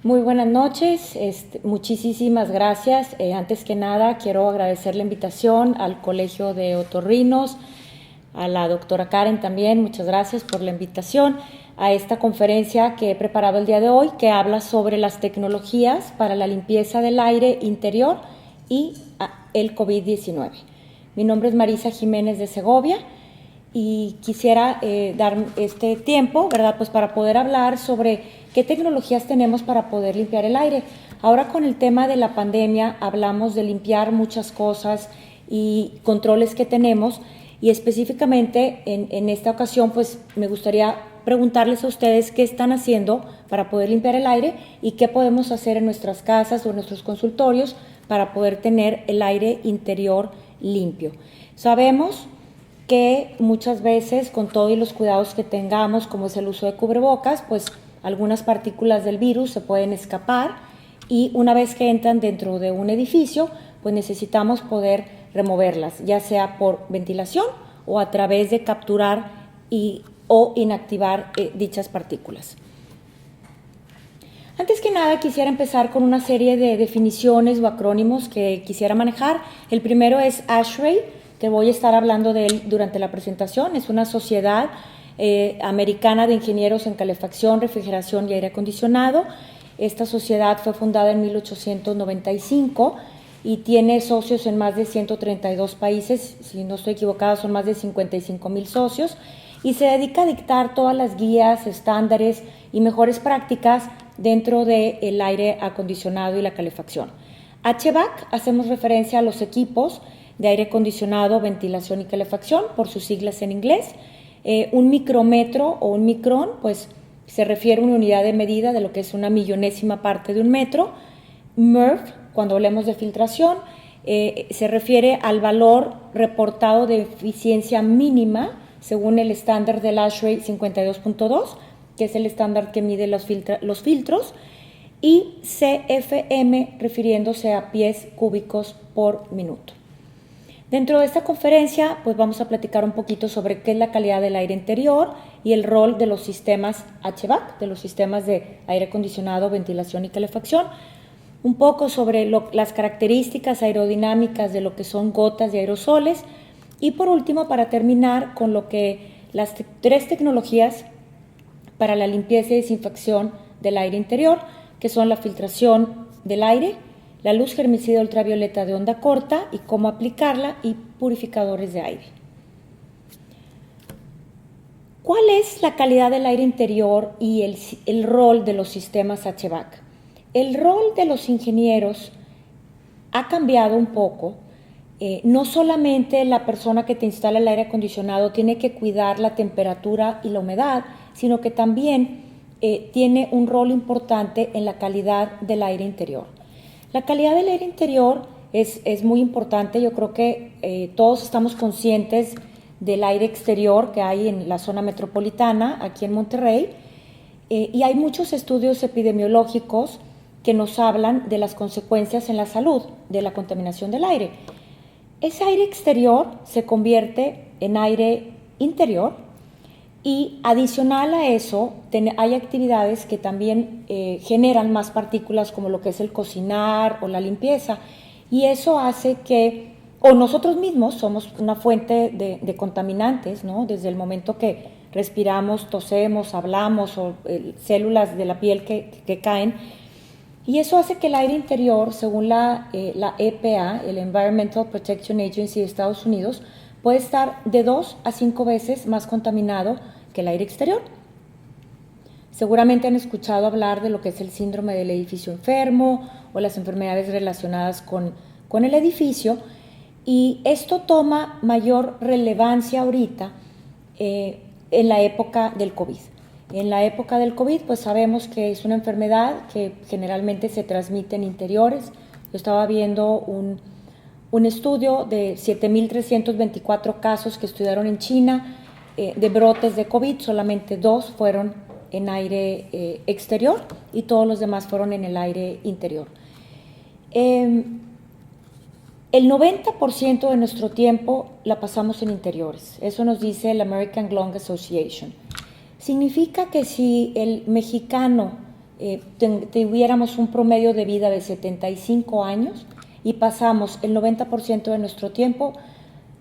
Muy buenas noches, muchísimas gracias. Antes que nada, quiero agradecer la invitación al Colegio de Otorrinos, a la doctora Karen también, muchas gracias por la invitación a esta conferencia que he preparado el día de hoy, que habla sobre las tecnologías para la limpieza del aire interior y el COVID-19. Mi nombre es Marisa Jiménez de Segovia y quisiera dar este tiempo, ¿verdad?, pues para poder hablar sobre qué tecnologías tenemos para poder limpiar el aire. Ahora con el tema de la pandemia hablamos de limpiar muchas cosas y controles que tenemos, y específicamente en esta ocasión pues me gustaría preguntarles a ustedes qué están haciendo para poder limpiar el aire y qué podemos hacer en nuestras casas o en nuestros consultorios para poder tener el aire interior limpio. Sabemos que muchas veces, con todo y los cuidados que tengamos, como es el uso de cubrebocas, pues algunas partículas del virus se pueden escapar, y una vez que entran dentro de un edificio, pues necesitamos poder removerlas, ya sea por ventilación o a través de capturar o inactivar dichas partículas. Antes que nada, quisiera empezar con una serie de definiciones o acrónimos que quisiera manejar. El primero es ASHRAE, que voy a estar hablando de él durante la presentación. Es una sociedad americana de ingenieros en calefacción, refrigeración y aire acondicionado. Esta sociedad fue fundada en 1895 y tiene socios en más de 132 países, si no estoy equivocada son más de 55,000 socios, y se dedica a dictar todas las guías, estándares y mejores prácticas dentro del aire acondicionado y la calefacción. HVAC, hacemos referencia a los equipos de aire acondicionado, ventilación y calefacción, por sus siglas en inglés. Un micrómetro o un micrón, pues se refiere a una unidad de medida de lo que es una millonésima parte de un metro. MERV, cuando hablemos de filtración, se refiere al valor reportado de eficiencia mínima según el estándar del ASHRAE 52.2, que es el estándar que mide los filtros, y CFM, refiriéndose a pies cúbicos por minuto. Dentro de esta conferencia, pues vamos a platicar un poquito sobre qué es la calidad del aire interior y el rol de los sistemas HVAC, de los sistemas de aire acondicionado, ventilación y calefacción, un poco sobre las características aerodinámicas de lo que son gotas y aerosoles, y por último, para terminar, con lo que las tres tecnologías para la limpieza y desinfección del aire interior, que son la filtración del aire, la luz germicida ultravioleta de onda corta y cómo aplicarla, y purificadores de aire. ¿Cuál es la calidad del aire interior y el rol de los sistemas HVAC? El rol de los ingenieros ha cambiado un poco. No solamente la persona que te instala el aire acondicionado tiene que cuidar la temperatura y la humedad, sino que también tiene un rol importante en la calidad del aire interior. La calidad del aire interior es muy importante. Yo creo que todos estamos conscientes del aire exterior que hay en la zona metropolitana, aquí en Monterrey, y hay muchos estudios epidemiológicos que nos hablan de las consecuencias en la salud de la contaminación del aire. Ese aire exterior se convierte en aire interior, y adicional a eso hay actividades que también generan más partículas, como lo que es el cocinar o la limpieza, y eso hace que, o nosotros mismos somos una fuente de contaminantes, ¿no? Desde el momento que respiramos, tosemos, hablamos, o células de la piel que caen, y eso hace que el aire interior, según la EPA, el Environmental Protection Agency de Estados Unidos, puede estar de 2 a 5 veces más contaminado que el aire exterior. Seguramente han escuchado hablar de lo que es el síndrome del edificio enfermo o las enfermedades relacionadas con el edificio, y esto toma mayor relevancia ahorita en la época del COVID. En la época del COVID, pues sabemos que es una enfermedad que generalmente se transmite en interiores. Yo estaba viendo un estudio de 7,324 casos que estudiaron en China de brotes de COVID. Solamente 2 fueron en aire exterior y todos los demás fueron en el aire interior. El 90% de nuestro tiempo la pasamos en interiores. Eso nos dice la American Lung Association. Significa que si el mexicano tuviéramos un promedio de vida de 75 años y pasamos el 90% de nuestro tiempo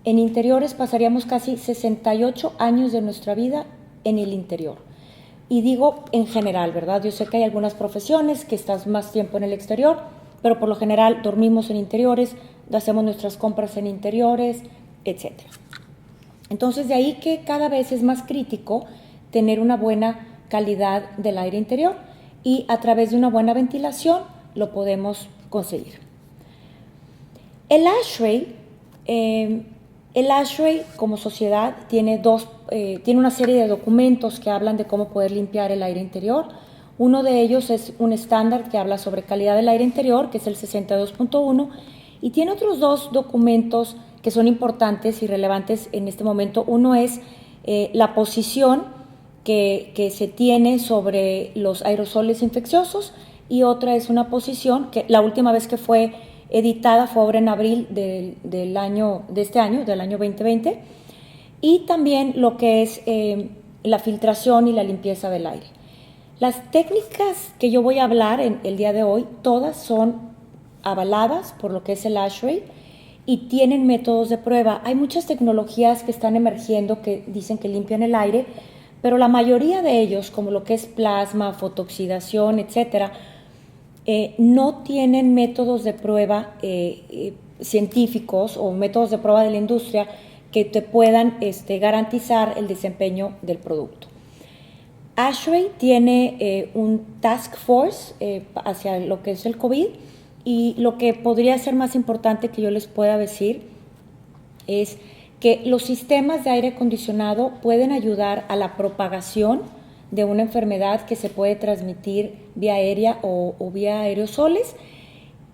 en interiores, pasaríamos casi 68 años de nuestra vida en el interior. Y digo en general, ¿verdad? Yo sé que hay algunas profesiones que estás más tiempo en el exterior, pero por lo general dormimos en interiores, hacemos nuestras compras en interiores, etc. Entonces, de ahí que cada vez es más crítico tener una buena calidad del aire interior y a través de una buena ventilación lo podemos conseguir. El ASHRAE como sociedad tiene una serie de documentos que hablan de cómo poder limpiar el aire interior. Uno de ellos es un estándar que habla sobre calidad del aire interior, que es el 62.1, y tiene otros dos documentos que son importantes y relevantes en este momento. Uno es la posición que se tiene sobre los aerosoles infecciosos, y otra es una posición que la última vez que fue editada fue ahora en abril del año 2020, y también lo que es la filtración y la limpieza del aire. Las técnicas que yo voy a hablar el día de hoy, todas son avaladas por lo que es el ASHRAE y tienen métodos de prueba. Hay muchas tecnologías que están emergiendo que dicen que limpian el aire, pero la mayoría de ellos, como lo que es plasma, fotooxidación, etcétera, no tienen métodos de prueba científicos o métodos de prueba de la industria que te puedan garantizar el desempeño del producto. ASHRAE tiene un task force hacia lo que es el COVID, y lo que podría ser más importante que yo les pueda decir es que los sistemas de aire acondicionado pueden ayudar a la propagación de una enfermedad que se puede transmitir vía aérea o vía aerosoles,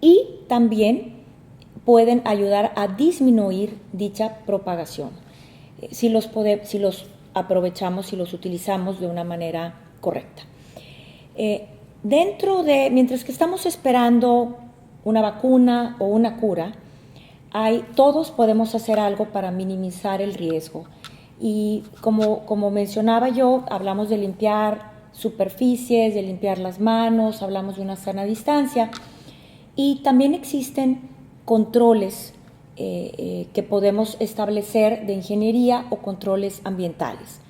y también pueden ayudar a disminuir dicha propagación si los aprovechamos y los utilizamos de una manera correcta. Mientras que estamos esperando una vacuna o una cura, todos podemos hacer algo para minimizar el riesgo. Y como mencionaba yo, hablamos de limpiar superficies, de limpiar las manos, hablamos de una sana distancia, y también existen controles que podemos establecer de ingeniería o controles ambientales.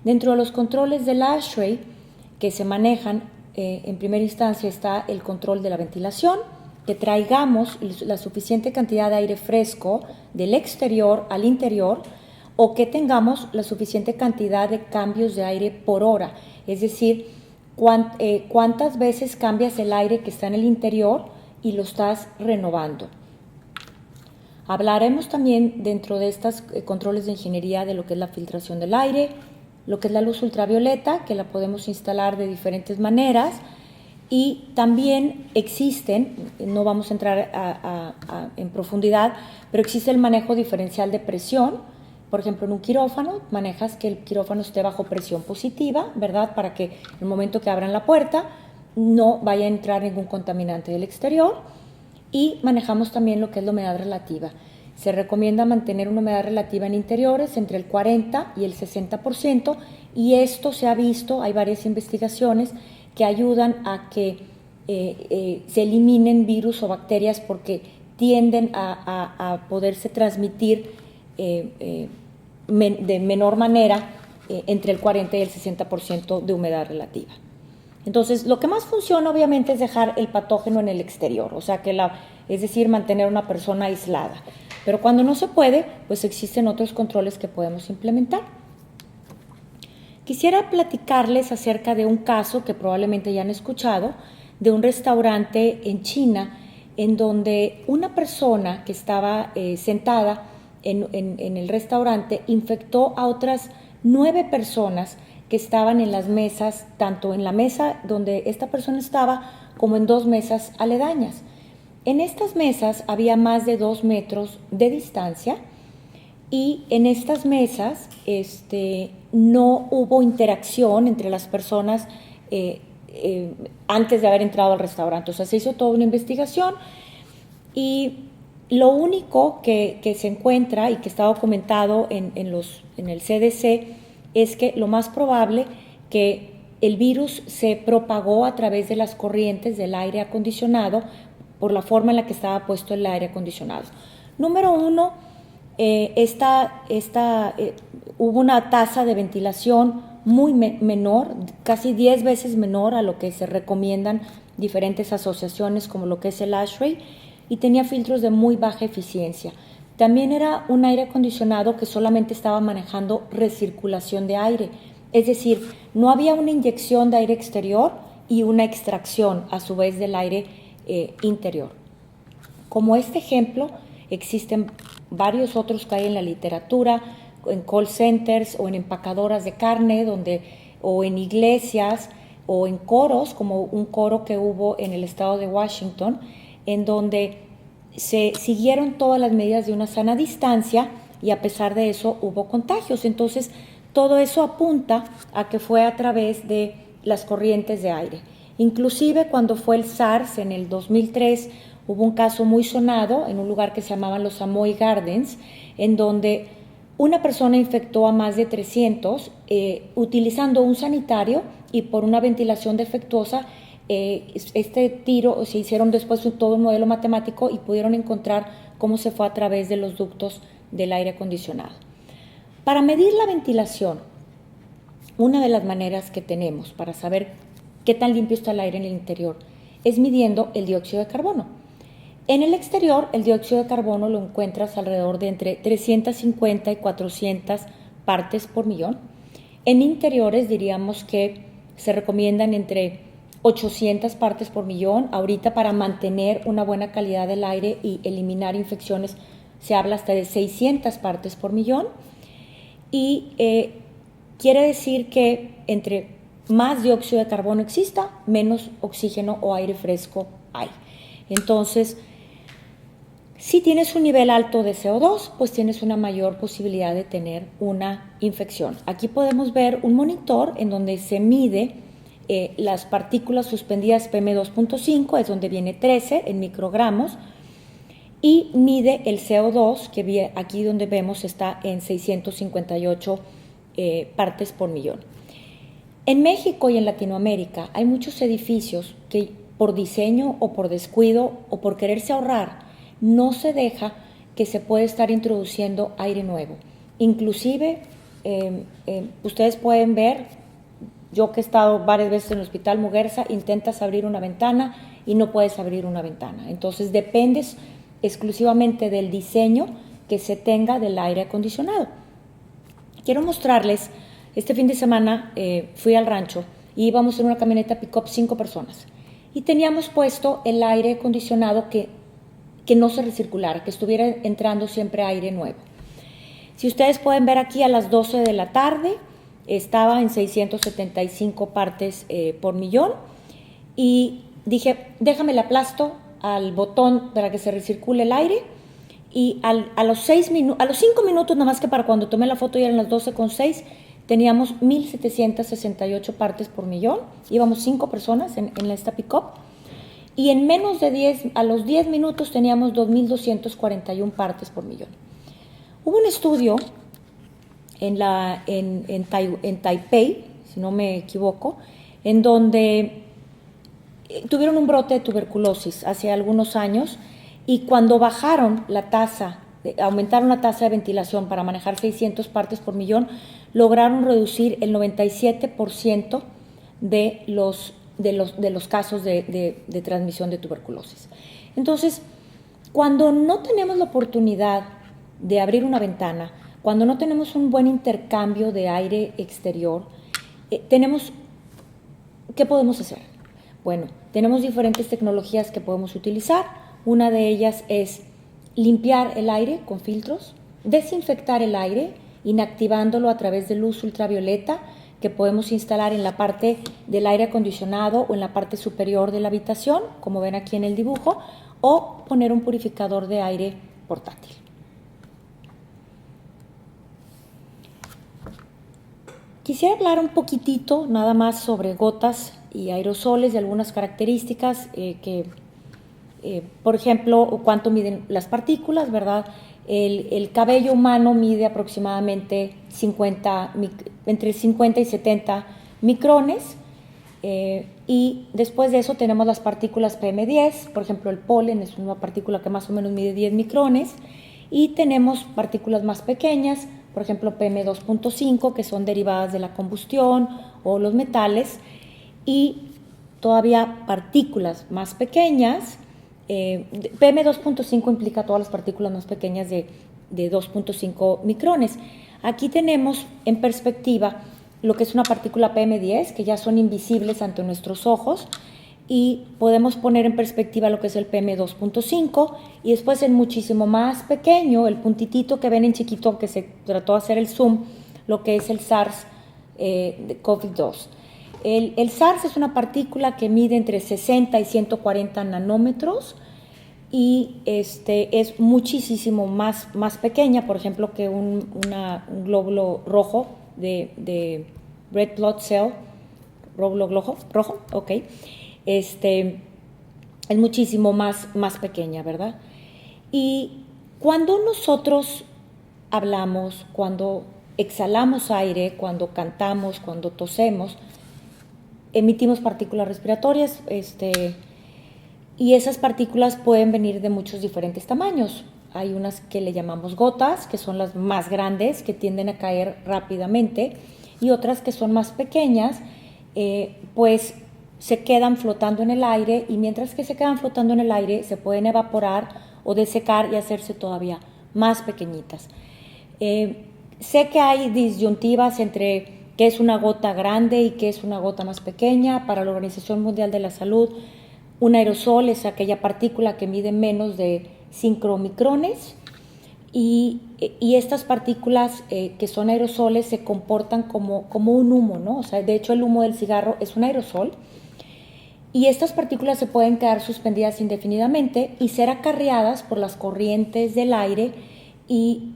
Dentro de los controles del ASHRAE que se manejan, en primera instancia está el control de la ventilación, que traigamos la suficiente cantidad de aire fresco del exterior al interior, o que tengamos la suficiente cantidad de cambios de aire por hora, es decir, cuántas veces cambias el aire que está en el interior y lo estás renovando. Hablaremos también dentro de estos controles de ingeniería de lo que es la filtración del aire, lo que es la luz ultravioleta, que la podemos instalar de diferentes maneras, y también existen, no vamos a entrar en profundidad, pero existe el manejo diferencial de presión. Por ejemplo, en un quirófano, manejas que el quirófano esté bajo presión positiva, ¿verdad? Para que en el momento que abran la puerta no vaya a entrar ningún contaminante del exterior. Y manejamos también lo que es la humedad relativa. Se recomienda mantener una humedad relativa en interiores entre el 40 y el 60%, y esto se ha visto, hay varias investigaciones que ayudan a que se eliminen virus o bacterias, porque tienden a poderse transmitir de menor manera entre el 40 y el 60% de humedad relativa. Entonces, lo que más funciona obviamente es dejar el patógeno en el exterior, o sea, es decir, mantener a una persona aislada. Pero cuando no se puede, pues existen otros controles que podemos implementar. Quisiera platicarles acerca de un caso que probablemente ya han escuchado, de un restaurante en China, en donde una persona que estaba sentada en el restaurante infectó a otras 9 personas que estaban en las mesas, tanto en la mesa donde esta persona estaba como en 2 mesas aledañas. En estas mesas había más de 2 metros de distancia, y en estas mesas no hubo interacción entre las personas antes de haber entrado al restaurante. O sea, se hizo toda una investigación, y lo único que se encuentra y que está documentado en el CDC es que lo más probable que el virus se propagó a través de las corrientes del aire acondicionado por la forma en la que estaba puesto el aire acondicionado. Número uno, hubo una tasa de ventilación muy menor, casi 10 veces menor a lo que se recomiendan diferentes asociaciones como lo que es el ASHRAE, y tenía filtros de muy baja eficiencia. También era un aire acondicionado que solamente estaba manejando recirculación de aire, es decir, no había una inyección de aire exterior y una extracción a su vez del aire interior. Como este ejemplo, existen varios otros que hay en la literatura, en call centers o en empacadoras de carne, o en iglesias o en coros, como un coro que hubo en el estado de Washington, en donde se siguieron todas las medidas de una sana distancia y a pesar de eso hubo contagios. Entonces, todo eso apunta a que fue a través de las corrientes de aire. Inclusive cuando fue el SARS en el 2003, hubo un caso muy sonado en un lugar que se llamaban los Amoy Gardens, en donde una persona infectó a más de 300 utilizando un sanitario y por una ventilación defectuosa. Se hicieron después todo un modelo matemático y pudieron encontrar cómo se fue a través de los ductos del aire acondicionado. Para medir la ventilación, una de las maneras que tenemos para saber qué tan limpio está el aire en el interior es midiendo el dióxido de carbono. En el exterior, el dióxido de carbono lo encuentras alrededor de entre 350 y 400 partes por millón. En interiores diríamos que se recomiendan entre 800 partes por millón. Ahorita, para mantener una buena calidad del aire y eliminar infecciones, se habla hasta de 600 partes por millón. Y quiere decir que entre más dióxido de carbono exista, menos oxígeno o aire fresco hay. Entonces, si tienes un nivel alto de CO2, pues tienes una mayor posibilidad de tener una infección. Aquí podemos ver un monitor en donde se mide las partículas suspendidas PM2.5, es donde viene 13 en microgramos, y mide el CO2, que aquí donde vemos está en 658 partes por millón. En México y en Latinoamérica hay muchos edificios que por diseño o por descuido o por quererse ahorrar no se deja que se puede estar introduciendo aire nuevo. Inclusive ustedes pueden ver, yo que he estado varias veces en el Hospital Muguerza, intentas abrir una ventana y no puedes abrir una ventana. Entonces dependes exclusivamente del diseño que se tenga del aire acondicionado. Quiero mostrarles, este fin de semana fui al rancho y íbamos en una camioneta pick-up 5 personas y teníamos puesto el aire acondicionado que no se recirculara, que estuviera entrando siempre aire nuevo. Si ustedes pueden ver aquí, a las 12 de la tarde estaba en 675 partes por millón y dije, déjame le aplasto al botón para que se recircule el aire, y a los 5 minutos, nada más que para cuando tomé la foto ya eran las 12:06, teníamos 1,768 partes por millón, íbamos 5 personas en esta pick-up, y en menos de a los 10 minutos teníamos 2,241 partes por millón. Hubo un estudio en Taipei, si no me equivoco, en donde tuvieron un brote de tuberculosis hace algunos años, y cuando aumentaron la tasa de ventilación para manejar 600 partes por millón, lograron reducir el 97% de los casos de transmisión de tuberculosis. Entonces, cuando no tenemos la oportunidad de abrir una ventana, cuando no tenemos un buen intercambio de aire exterior, ¿qué podemos hacer? Bueno, tenemos diferentes tecnologías que podemos utilizar. Una de ellas es limpiar el aire con filtros, desinfectar el aire, inactivándolo a través de luz ultravioleta, que podemos instalar en la parte del aire acondicionado o en la parte superior de la habitación, como ven aquí en el dibujo, o poner un purificador de aire portátil. Quisiera hablar un poquitito nada más sobre gotas y aerosoles, de algunas características por ejemplo, cuánto miden las partículas, ¿verdad? El cabello humano mide aproximadamente entre 50 y 70 micrones, Y después de eso tenemos las partículas PM10, por ejemplo el polen es una partícula que más o menos mide 10 micrones, y tenemos partículas más pequeñas, por ejemplo PM2.5, que son derivadas de la combustión o los metales, y todavía partículas más pequeñas. PM2.5 implica todas las partículas más pequeñas de 2.5 micrones. Aquí tenemos en perspectiva lo que es una partícula PM10, que ya son invisibles ante nuestros ojos, y podemos poner en perspectiva lo que es el PM2.5, y después en muchísimo más pequeño, el puntitito que ven en chiquito, que se trató de hacer el zoom, lo que es el SARS-CoV-2. El SARS es una partícula que mide entre 60 y 140 nanómetros, y es muchísimo más pequeña, por ejemplo, que un glóbulo rojo de red blood cell, glóbulo rojo, ok, es muchísimo más pequeña, ¿verdad? Y cuando nosotros hablamos, cuando exhalamos aire, cuando cantamos, cuando tosemos, emitimos partículas respiratorias, y esas partículas pueden venir de muchos diferentes tamaños. Hay unas que le llamamos gotas, que son las más grandes, que tienden a caer rápidamente, y otras que son más pequeñas, pues se quedan flotando en el aire, y mientras que se quedan flotando en el aire se pueden evaporar o desecar y hacerse todavía más pequeñitas. Sé que hay disyuntivas entre qué es una gota grande y qué es una gota más pequeña. Para la Organización Mundial de la Salud, un aerosol es aquella partícula que mide menos de 5 micrones, y estas partículas que son aerosoles se comportan como un humo, ¿no? O sea, de hecho el humo del cigarro es un aerosol, y estas partículas se pueden quedar suspendidas indefinidamente y ser acarreadas por las corrientes del aire, y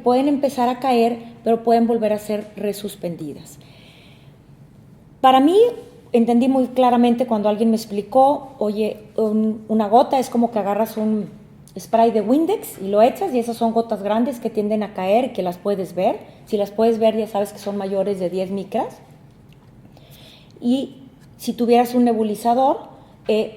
pueden empezar a caer, pero pueden volver a ser resuspendidas. Para mí, entendí muy claramente cuando alguien me explicó, oye, una gota es como que agarras un spray de Windex y lo echas, y esas son gotas grandes que tienden a caer, que las puedes ver. Si las puedes ver, ya sabes que son mayores de 10 micras. Y si tuvieras un nebulizador,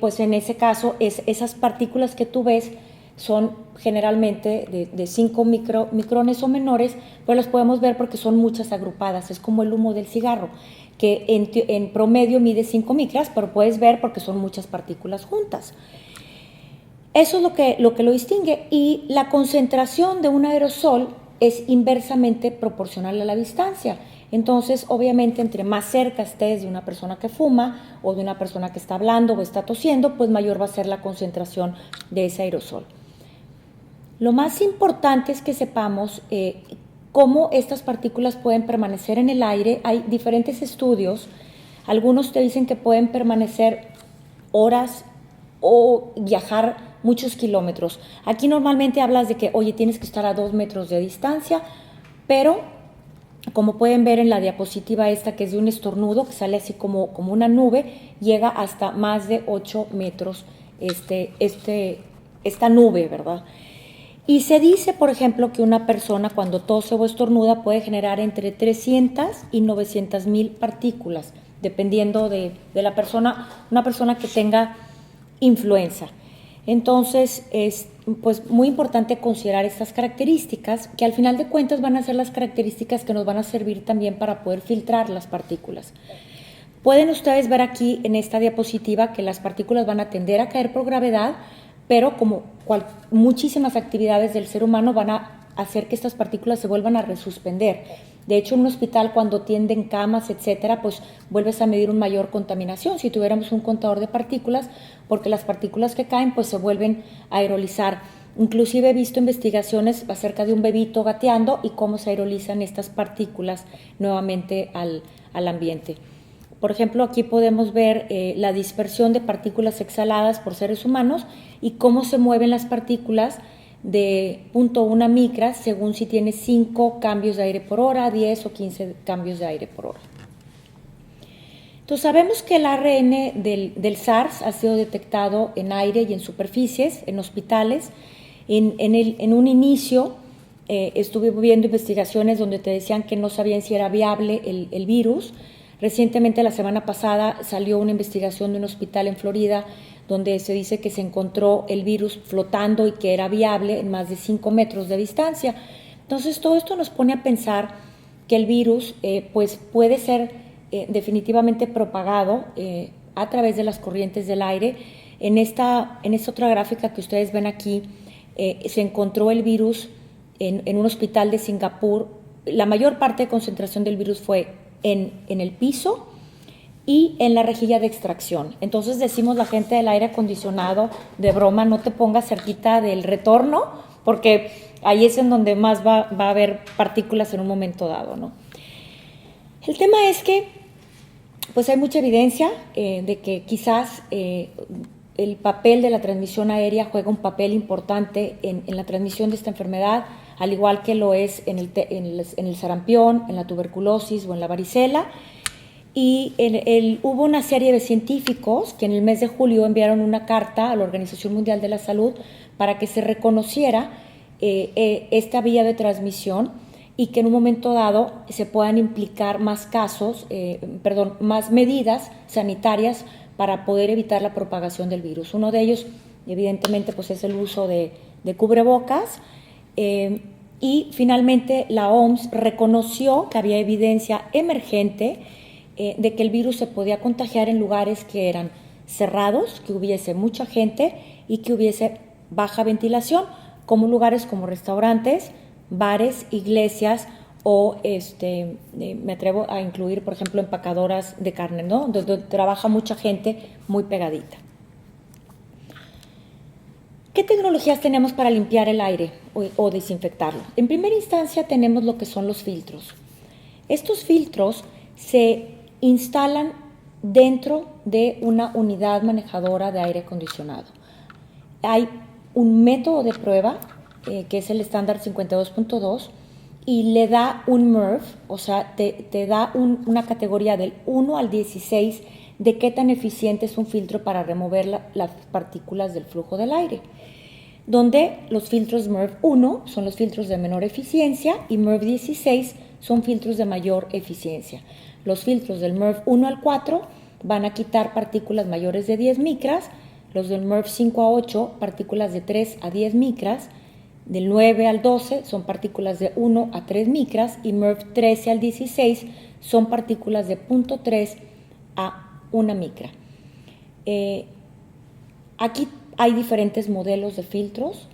pues en ese caso, esas partículas que tú ves son generalmente de 5 micrones o menores, pero las podemos ver porque son muchas agrupadas. Es como el humo del cigarro, que en promedio mide 5 micras, pero puedes ver porque son muchas partículas juntas. Eso es lo que lo distingue, y la concentración de un aerosol es inversamente proporcional a la distancia. Entonces, obviamente, entre más cerca estés de una persona que fuma o de una persona que está hablando o está tosiendo, pues mayor va a ser la concentración de ese aerosol. Lo más importante es que sepamos cómo estas partículas pueden permanecer en el aire. Hay diferentes estudios. Algunos te dicen que pueden permanecer horas o viajar muchos kilómetros. Aquí normalmente hablas de que, oye, tienes que estar a 2 metros de distancia, pero como pueden ver en la diapositiva esta, que es de un estornudo, que sale así como una nube, llega hasta más de 8 metros esta nube, ¿verdad? Y se dice, por ejemplo, que una persona cuando tose o estornuda puede generar entre 300 y 900,000 partículas, dependiendo de la persona, una persona que tenga influenza. Entonces, es pues muy importante considerar estas características, que al final de cuentas van a ser las características que nos van a servir también para poder filtrar las partículas. Pueden ustedes ver aquí en esta diapositiva que las partículas van a tender a caer por gravedad, pero como muchísimas actividades del ser humano van a hacer que estas partículas se vuelvan a resuspender. De hecho, en un hospital, cuando tienden camas, etcétera, pues vuelves a medir una mayor contaminación si tuviéramos un contador de partículas, porque las partículas que caen pues se vuelven a aerolizar. Inclusive he visto investigaciones acerca de un bebito gateando y cómo se aerolizan estas partículas nuevamente al ambiente. Por ejemplo, aquí podemos ver la dispersión de partículas exhaladas por seres humanos y cómo se mueven las partículas de 0.1 micras según si tiene 5 cambios de aire por hora, 10 o 15 cambios de aire por hora. Entonces sabemos que el ARN del SARS ha sido detectado en aire y en superficies, en hospitales. En un inicio estuve viendo investigaciones donde te decían que no sabían si era viable el virus. Recientemente, la semana pasada, salió una investigación de un hospital en Florida donde se dice que se encontró el virus flotando y que era viable en más de 5 metros de distancia. Entonces, todo esto nos pone a pensar que el virus pues puede ser definitivamente propagado a través de las corrientes del aire. En esta otra gráfica que ustedes ven aquí, se encontró el virus en un hospital de Singapur. La mayor parte de concentración del virus fue en el piso y en la rejilla de extracción. Entonces decimos la gente del aire acondicionado, de broma, no te pongas cerquita del retorno, porque ahí es en donde más va a haber partículas en un momento dado, ¿no? El tema es que pues hay mucha evidencia de que quizás el papel de la transmisión aérea juega un papel importante en la transmisión de esta enfermedad, al igual que lo es en el sarampión, en la tuberculosis o en la varicela. Y hubo una serie de científicos que en el mes de julio enviaron una carta a la Organización Mundial de la Salud para que se reconociera esta vía de transmisión y que en un momento dado se puedan implicar más más medidas sanitarias para poder evitar la propagación del virus. Uno de ellos, evidentemente, pues es el uso de cubrebocas. Y finalmente la OMS reconoció que había evidencia emergente de que el virus se podía contagiar en lugares que eran cerrados, que hubiese mucha gente y que hubiese baja ventilación, como lugares como restaurantes, bares, iglesias o me atrevo a incluir, por ejemplo, empacadoras de carne, ¿no? Donde trabaja mucha gente muy pegadita. ¿Qué tecnologías tenemos para limpiar el aire o desinfectarlo? En primera instancia tenemos lo que son los filtros. Estos filtros se instalan dentro de una unidad manejadora de aire acondicionado. Hay un método de prueba que es el estándar 52.2 y le da un MERV, o sea, te da una categoría del 1 al 16 de qué tan eficiente es un filtro para remover las partículas del flujo del aire, donde los filtros MERV 1 son los filtros de menor eficiencia y MERV 16 son filtros de mayor eficiencia. Los filtros del MERV 1 al 4 van a quitar partículas mayores de 10 micras, los del MERV 5 a 8 partículas de 3 a 10 micras, del 9 al 12 son partículas de 1 a 3 micras y MERV 13 al 16 son partículas de 0.3 a 1 micra. Aquí hay diferentes modelos de filtros.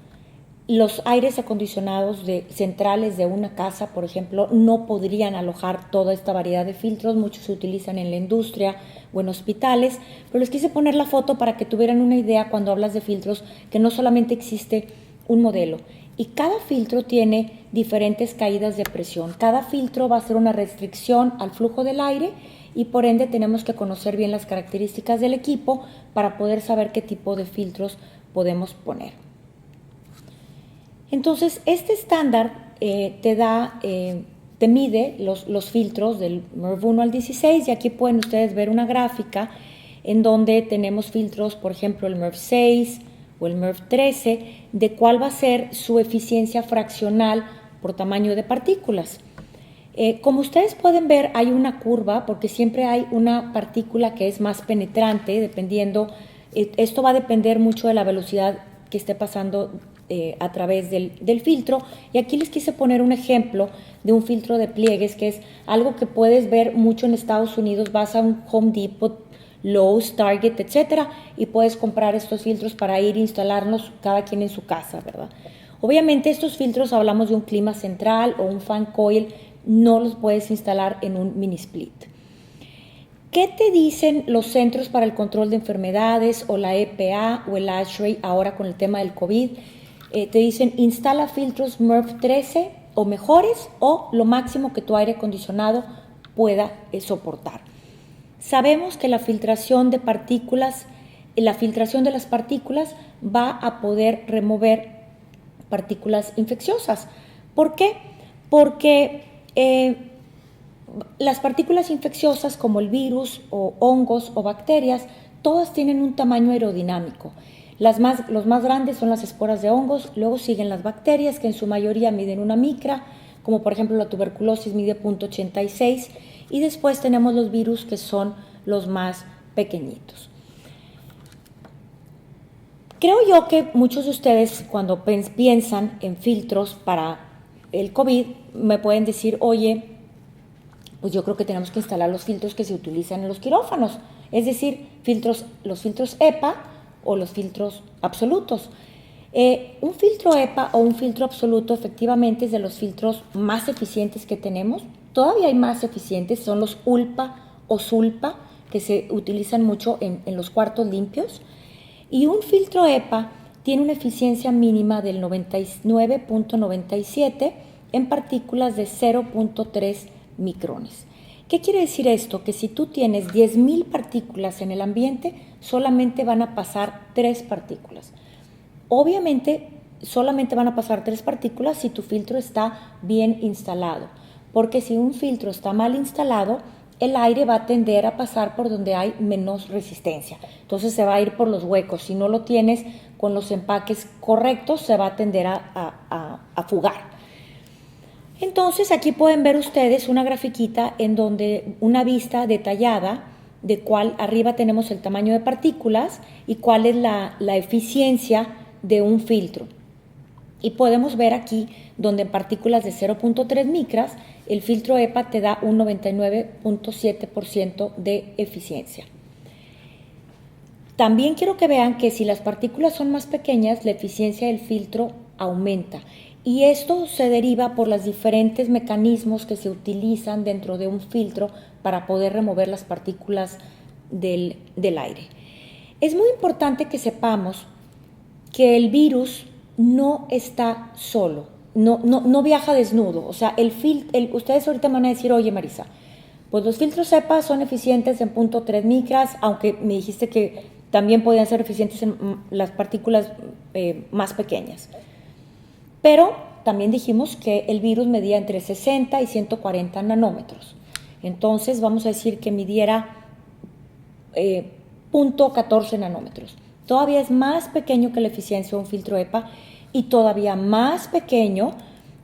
Los aires acondicionados centrales de una casa, por ejemplo, no podrían alojar toda esta variedad de filtros. Muchos se utilizan en la industria o en hospitales, pero les quise poner la foto para que tuvieran una idea cuando hablas de filtros, que no solamente existe un modelo. Y cada filtro tiene diferentes caídas de presión. Cada filtro va a hacer una restricción al flujo del aire y por ende tenemos que conocer bien las características del equipo para poder saber qué tipo de filtros podemos poner. Entonces, este estándar te mide los filtros del MERV 1 al 16 y aquí pueden ustedes ver una gráfica en donde tenemos filtros, por ejemplo, el MERV 6 o el MERV 13, de cuál va a ser su eficiencia fraccional por tamaño de partículas. Como ustedes pueden ver, hay una curva porque siempre hay una partícula que es más penetrante, dependiendo, esto va a depender mucho de la velocidad que esté pasando a través del filtro. Y aquí les quise poner un ejemplo de un filtro de pliegues, que es algo que puedes ver mucho en Estados Unidos. Vas a un Home Depot, Lowe's, Target, etcétera, y puedes comprar estos filtros para ir a instalarlos cada quien en su casa, ¿verdad? Obviamente estos filtros, hablamos de un clima central o un fan coil, no los puedes instalar en un mini split. ¿Qué te dicen los Centros para el Control de Enfermedades o la EPA o el ASHRAE ahora con el tema del COVID? Te dicen instala filtros MERV 13 o mejores o lo máximo que tu aire acondicionado pueda soportar. Sabemos que la filtración de partículas, la filtración de las partículas va a poder remover partículas infecciosas. ¿Por qué? Porque las partículas infecciosas como el virus o hongos o bacterias, todas tienen un tamaño aerodinámico. Los más grandes son las esporas de hongos, luego siguen las bacterias que en su mayoría miden 1 micra, como por ejemplo la tuberculosis mide 0.86 y después tenemos los virus que son los más pequeñitos. Creo yo que muchos de ustedes cuando piensan en filtros para el COVID me pueden decir, oye, pues yo creo que tenemos que instalar los filtros que se utilizan en los quirófanos, es decir, los filtros EPA o los filtros absolutos. Un filtro EPA o un filtro absoluto efectivamente es de los filtros más eficientes que tenemos. Todavía hay más eficientes, son los ULPA o SULPA, que se utilizan mucho en los cuartos limpios. Y un filtro EPA tiene una eficiencia mínima del 99.97 en partículas de 0.3 micrones. ¿Qué quiere decir esto? Que si tú tienes 10,000 partículas en el ambiente, solamente van a pasar 3 partículas. Obviamente, solamente van a pasar 3 partículas si tu filtro está bien instalado, porque si un filtro está mal instalado, el aire va a tender a pasar por donde hay menos resistencia. Entonces se va a ir por los huecos. Si no lo tienes con los empaques correctos, se va a tender a fugar. Entonces aquí pueden ver ustedes una grafiquita en donde una vista detallada de cuál arriba tenemos el tamaño de partículas y cuál es la eficiencia de un filtro. Y podemos ver aquí donde en partículas de 0.3 micras el filtro EPA te da un 99.7% de eficiencia. También quiero que vean que si las partículas son más pequeñas, la eficiencia del filtro aumenta. Y esto se deriva por los diferentes mecanismos que se utilizan dentro de un filtro para poder remover las partículas del aire. Es muy importante que sepamos que el virus no está solo, no viaja desnudo. O sea, ustedes ahorita me van a decir, oye Marisa, pues los filtros EPA son eficientes en 0.3 micras, aunque me dijiste que también podían ser eficientes en las partículas más pequeñas. Pero también dijimos que el virus medía entre 60 y 140 nanómetros. Entonces vamos a decir que midiera 0.14 nanómetros. Todavía es más pequeño que la eficiencia de un filtro EPA y todavía más pequeño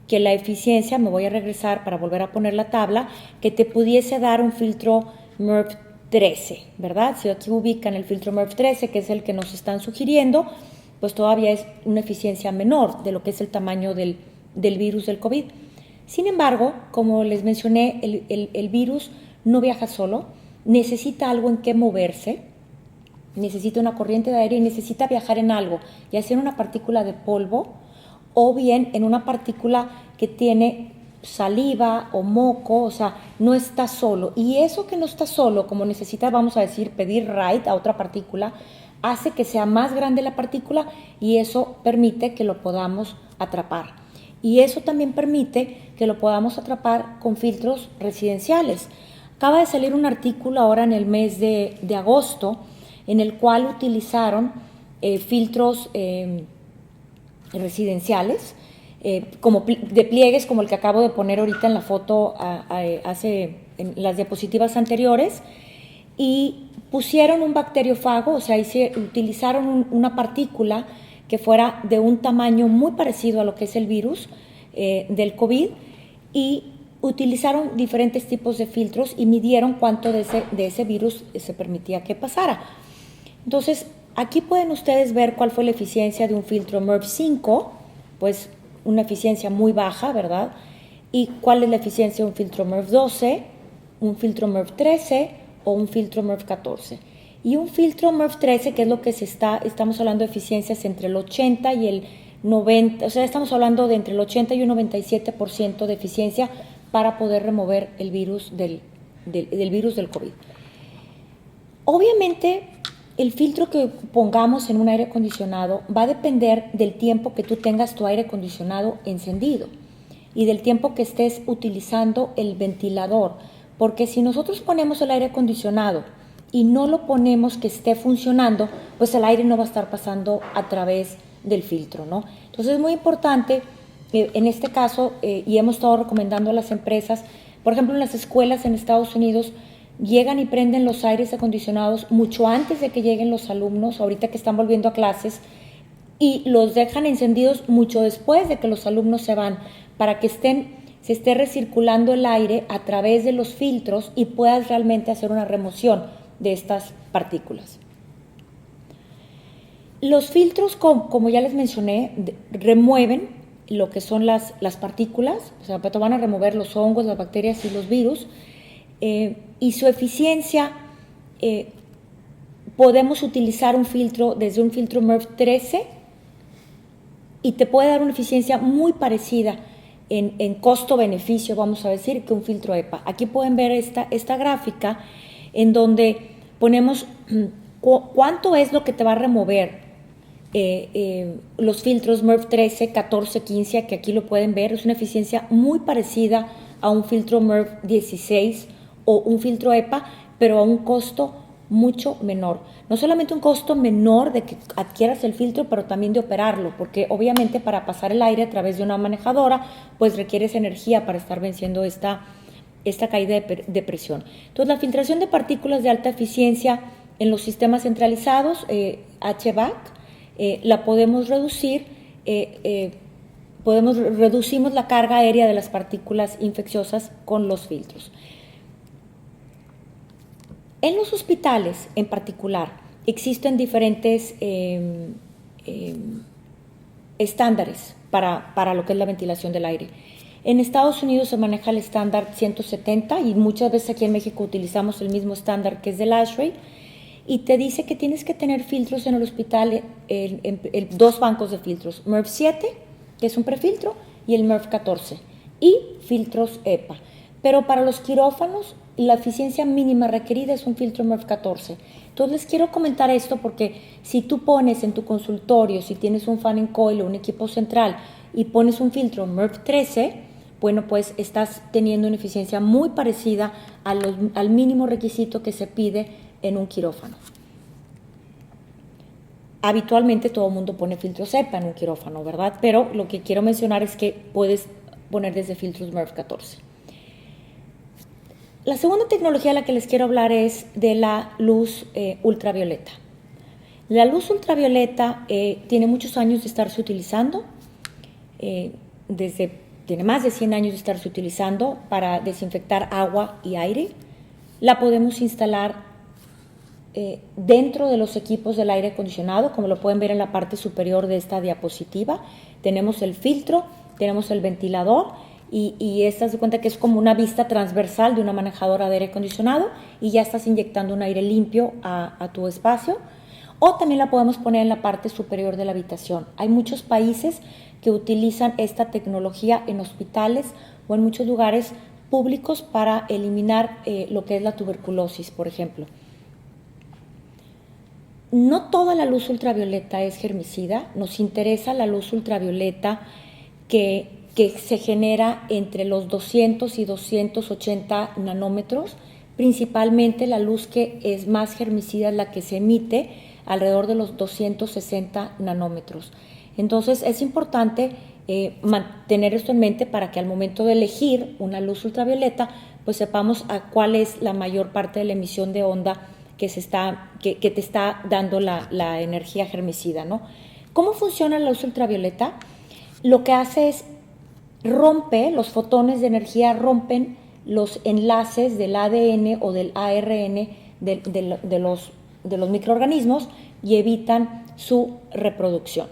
que la eficiencia, me voy a regresar para volver a poner la tabla, que te pudiese dar un filtro MERV 13, ¿verdad? Si aquí ubican el filtro MERV 13, que es el que nos están sugiriendo, pues todavía es una eficiencia menor de lo que es el tamaño del virus del COVID. Sin embargo, como les mencioné, el virus no viaja solo, necesita algo en qué moverse, necesita una corriente de aire y necesita viajar en algo, ya sea en una partícula de polvo o bien en una partícula que tiene saliva o moco, o sea, no está solo. Y eso que no está solo, como necesita, vamos a decir, pedir ride a otra partícula, hace que sea más grande la partícula y eso permite que lo podamos atrapar. Y eso también permite que lo podamos atrapar con filtros residenciales. Acaba de salir un artículo ahora en el mes de agosto en el cual utilizaron filtros residenciales, como de pliegues como el que acabo de poner ahorita en la foto en las diapositivas anteriores, y pusieron un bacteriófago, o sea, utilizaron una partícula que fuera de un tamaño muy parecido a lo que es el virus del COVID y utilizaron diferentes tipos de filtros y midieron cuánto de ese virus se permitía que pasara. Entonces, aquí pueden ustedes ver cuál fue la eficiencia de un filtro MERV 5, pues una eficiencia muy baja, ¿verdad? Y cuál es la eficiencia de un filtro MERV 12, un filtro MERV 13 o un filtro MERV 14. Y un filtro MERV 13, que es lo que estamos hablando de eficiencias entre el 80 y el 90, o sea, estamos hablando de entre el 80 y un 97% de eficiencia para poder remover el virus del virus del COVID. Obviamente, el filtro que pongamos en un aire acondicionado va a depender del tiempo que tú tengas tu aire acondicionado encendido y del tiempo que estés utilizando el ventilador, porque si nosotros ponemos el aire acondicionado y no lo ponemos que esté funcionando, pues el aire no va a estar pasando a través del filtro, ¿no? Entonces es muy importante, en este caso, y hemos estado recomendando a las empresas, por ejemplo en las escuelas en Estados Unidos, llegan y prenden los aires acondicionados mucho antes de que lleguen los alumnos, ahorita que están volviendo a clases, y los dejan encendidos mucho después de que los alumnos se van, para que estén se esté recirculando el aire a través de los filtros y puedas realmente hacer una remoción de estas partículas. Los filtros, como ya les mencioné, remueven lo que son las partículas, o sea, van a remover los hongos, las bacterias y los virus, y su eficiencia, podemos utilizar un filtro, desde un filtro MERV 13, y te puede dar una eficiencia muy parecida en costo-beneficio, vamos a decir, que un filtro EPA. Aquí pueden ver esta gráfica en donde ponemos cuánto es lo que te va a remover los filtros MERV 13, 14, 15, que aquí lo pueden ver. Es una eficiencia muy parecida a un filtro MERV 16 o un filtro EPA, pero a un costo mucho menor. No solamente un costo menor de que adquieras el filtro, pero también de operarlo, porque obviamente para pasar el aire a través de una manejadora, pues requieres energía para estar venciendo esta caída de presión. Entonces, la filtración de partículas de alta eficiencia en los sistemas centralizados, HVAC, la podemos reducir, reducimos la carga aérea de las partículas infecciosas con los filtros. En los hospitales, en particular, existen diferentes estándares para lo que es la ventilación del aire. En Estados Unidos se maneja el estándar 170 y muchas veces aquí en México utilizamos el mismo estándar que es del ASHRAE, y te dice que tienes que tener filtros en el hospital, dos bancos de filtros, MERV 7, que es un prefiltro, y el MERV 14, y filtros EPA. Pero para los quirófanos, la eficiencia mínima requerida es un filtro MERV 14. Entonces les quiero comentar esto porque si tú pones en tu consultorio, si tienes un fan en coil o un equipo central y pones un filtro MERV 13, bueno, pues estás teniendo una eficiencia muy parecida al mínimo requisito que se pide en un quirófano. Habitualmente todo el mundo pone filtros EPA en un quirófano, ¿verdad? Pero lo que quiero mencionar es que puedes poner desde filtros MERV 14. La segunda tecnología de la que les quiero hablar es de la luz ultravioleta. La luz ultravioleta tiene muchos años de estarse utilizando, tiene más de 100 años de estarse utilizando para desinfectar agua y aire. La podemos instalar dentro de los equipos del aire acondicionado, como lo pueden ver en la parte superior de esta diapositiva. Tenemos el filtro, tenemos el ventilador y esta se cuenta que es como una vista transversal de una manejadora de aire acondicionado y ya estás inyectando un aire limpio a tu espacio. O también la podemos poner en la parte superior de la habitación. Hay muchos países que utilizan esta tecnología en hospitales o en muchos lugares públicos para eliminar lo que es la tuberculosis, por ejemplo. No toda la luz ultravioleta es germicida, nos interesa la luz ultravioleta que se genera entre los 200 y 280 nanómetros, principalmente la luz que es más germicida es la que se emite alrededor de los 260 nanómetros. Entonces es importante mantener esto en mente para que al momento de elegir una luz ultravioleta, pues sepamos a cuál es la mayor parte de la emisión de onda que te está dando la energía germicida, ¿no? ¿Cómo funciona la luz ultravioleta? Lo que hace es los fotones de energía rompen los enlaces del ADN o del ARN de los microorganismos y evitan su reproducción.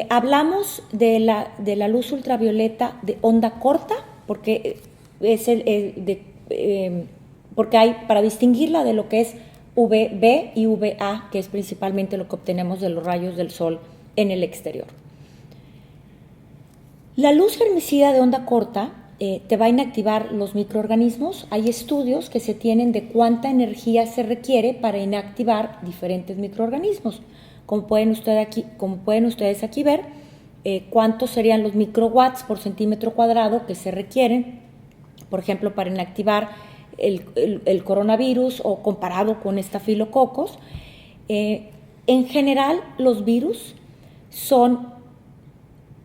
Hablamos de la luz ultravioleta de onda corta porque porque hay, para distinguirla de lo que es UVB y UVA, que es principalmente lo que obtenemos de los rayos del sol en el exterior. La luz germicida de onda corta te va a inactivar los microorganismos. Hay estudios que se tienen de cuánta energía se requiere para inactivar diferentes microorganismos. Como pueden ustedes aquí ver, cuántos serían los microwatts por centímetro cuadrado que se requieren, por ejemplo, para inactivar el coronavirus o comparado con estafilococos. En general, los virus son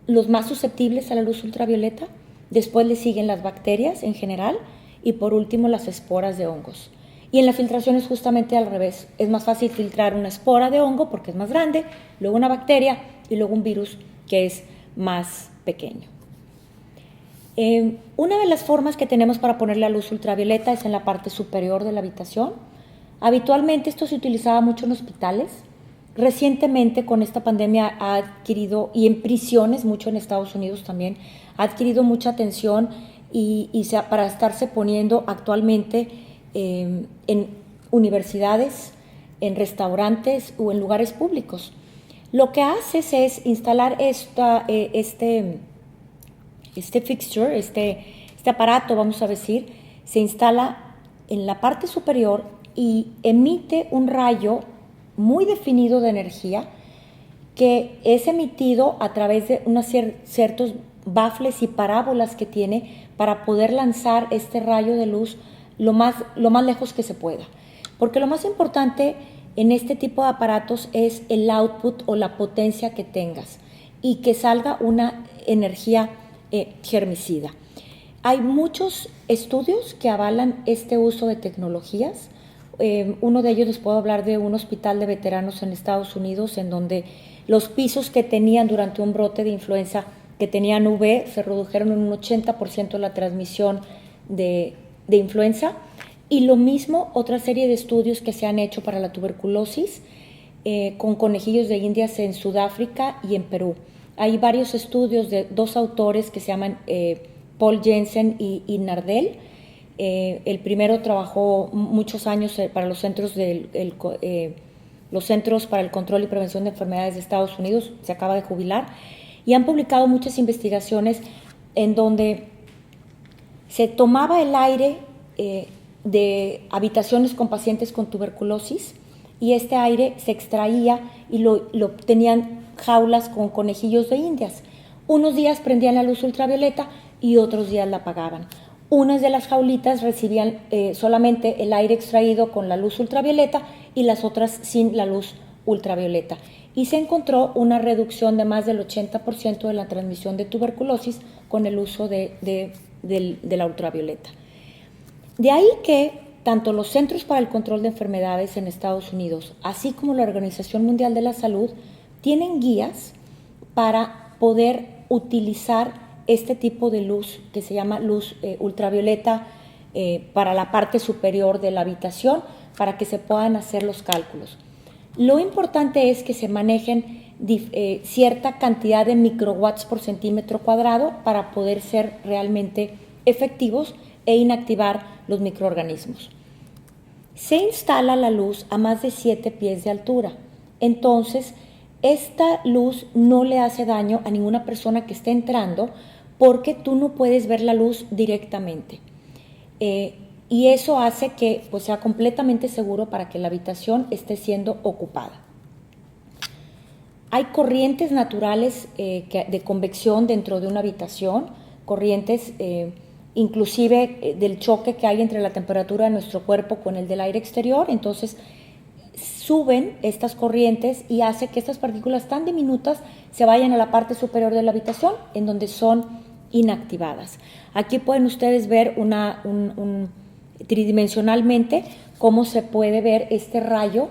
los más susceptibles a la luz ultravioleta, después le siguen las bacterias en general y por último las esporas de hongos. Y en la filtración es justamente al revés, es más fácil filtrar una espora de hongo porque es más grande, luego una bacteria y luego un virus que es más pequeño. Una de las formas que tenemos para poner la luz ultravioleta es en la parte superior de la habitación. Habitualmente esto se utilizaba mucho en hospitales. Recientemente con esta pandemia ha adquirido, y en prisiones, mucho en Estados Unidos también, ha adquirido mucha atención para estarse poniendo actualmente en universidades, en restaurantes o en lugares públicos. Lo que haces es instalar este fixture, este aparato, vamos a decir, se instala en la parte superior y emite un rayo muy definido de energía que es emitido a través de unos ciertos bafles y parábolas que tiene para poder lanzar este rayo de luz lo más lejos que se pueda. Porque lo más importante en este tipo de aparatos es el output o la potencia que tengas y que salga una energía germicida. Hay muchos estudios que avalan este uso de tecnologías. Uno de ellos les puedo hablar de un hospital de veteranos en Estados Unidos, en donde los pisos que tenían durante un brote de influenza, que tenían UV, se redujeron en un 80% la transmisión de influenza. Y lo mismo, otra serie de estudios que se han hecho para la tuberculosis con conejillos de Indias en Sudáfrica y en Perú. Hay varios estudios de dos autores que se llaman Paul Jensen y Nardel. El primero trabajó muchos años para los centros para el control y prevención de enfermedades de Estados Unidos, se acaba de jubilar, y han publicado muchas investigaciones en donde se tomaba el aire de habitaciones con pacientes con tuberculosis y este aire se extraía y lo tenían jaulas con conejillos de Indias. Unos días prendían la luz ultravioleta y otros días la apagaban. Unas de las jaulitas recibían solamente el aire extraído con la luz ultravioleta y las otras sin la luz ultravioleta. Y se encontró una reducción de más del 80% de la transmisión de tuberculosis con el uso de la ultravioleta. De ahí que tanto los Centros para el Control de Enfermedades en Estados Unidos, así como la Organización Mundial de la Salud, tienen guías para poder utilizar este tipo de luz que se llama luz ultravioleta para la parte superior de la habitación para que se puedan hacer los cálculos. Lo importante es que se manejen cierta cantidad de microwatts por centímetro cuadrado para poder ser realmente efectivos e inactivar los microorganismos. Se instala la luz a más de 7 pies de altura. Entonces, esta luz no le hace daño a ninguna persona que esté entrando porque tú no puedes ver la luz directamente. Y eso hace que pues, sea completamente seguro para que la habitación esté siendo ocupada. Hay corrientes naturales de convección dentro de una habitación, corrientes inclusive del choque que hay entre la temperatura de nuestro cuerpo con el del aire exterior. Entonces suben estas corrientes y hace que estas partículas tan diminutas se vayan a la parte superior de la habitación en donde son inactivadas. Aquí pueden ustedes ver tridimensionalmente cómo se puede ver este rayo,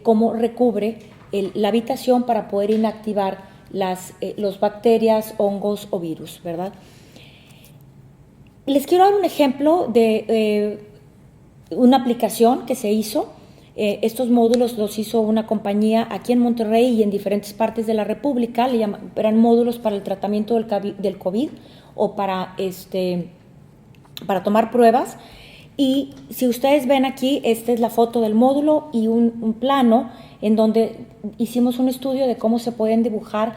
cómo recubre la habitación para poder inactivar las bacterias, hongos o virus, ¿verdad? Les quiero dar un ejemplo de una aplicación que se hizo. Estos módulos los hizo una compañía aquí en Monterrey y en diferentes partes de la República. Eran módulos para el tratamiento del COVID o para tomar pruebas. Y si ustedes ven aquí, esta es la foto del módulo y un plano en donde hicimos un estudio de cómo se pueden dibujar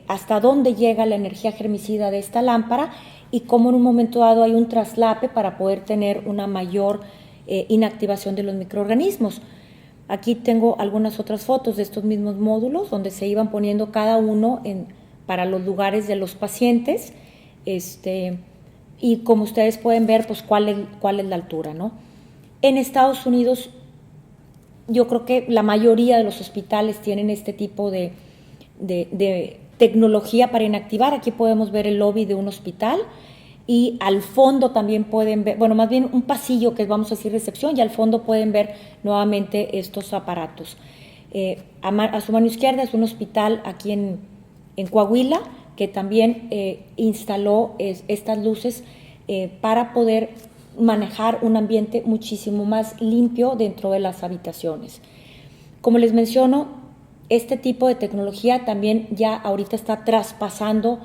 hasta dónde llega la energía germicida de esta lámpara y cómo en un momento dado hay un traslape para poder tener una mayor inactivación de los microorganismos. Aquí tengo algunas otras fotos de estos mismos módulos donde se iban poniendo cada uno para los lugares de los pacientes y como ustedes pueden ver, pues cuál es la altura, ¿no? En Estados Unidos yo creo que la mayoría de los hospitales tienen este tipo de tecnología para inactivar. Aquí podemos ver el lobby de un hospital y al fondo también pueden ver, bueno, más bien un pasillo que vamos a decir recepción, y al fondo pueden ver nuevamente estos aparatos. A su mano izquierda es un hospital aquí en Coahuila que también instaló estas luces para poder manejar un ambiente muchísimo más limpio dentro de las habitaciones. Como les menciono, este tipo de tecnología también ya ahorita está traspasando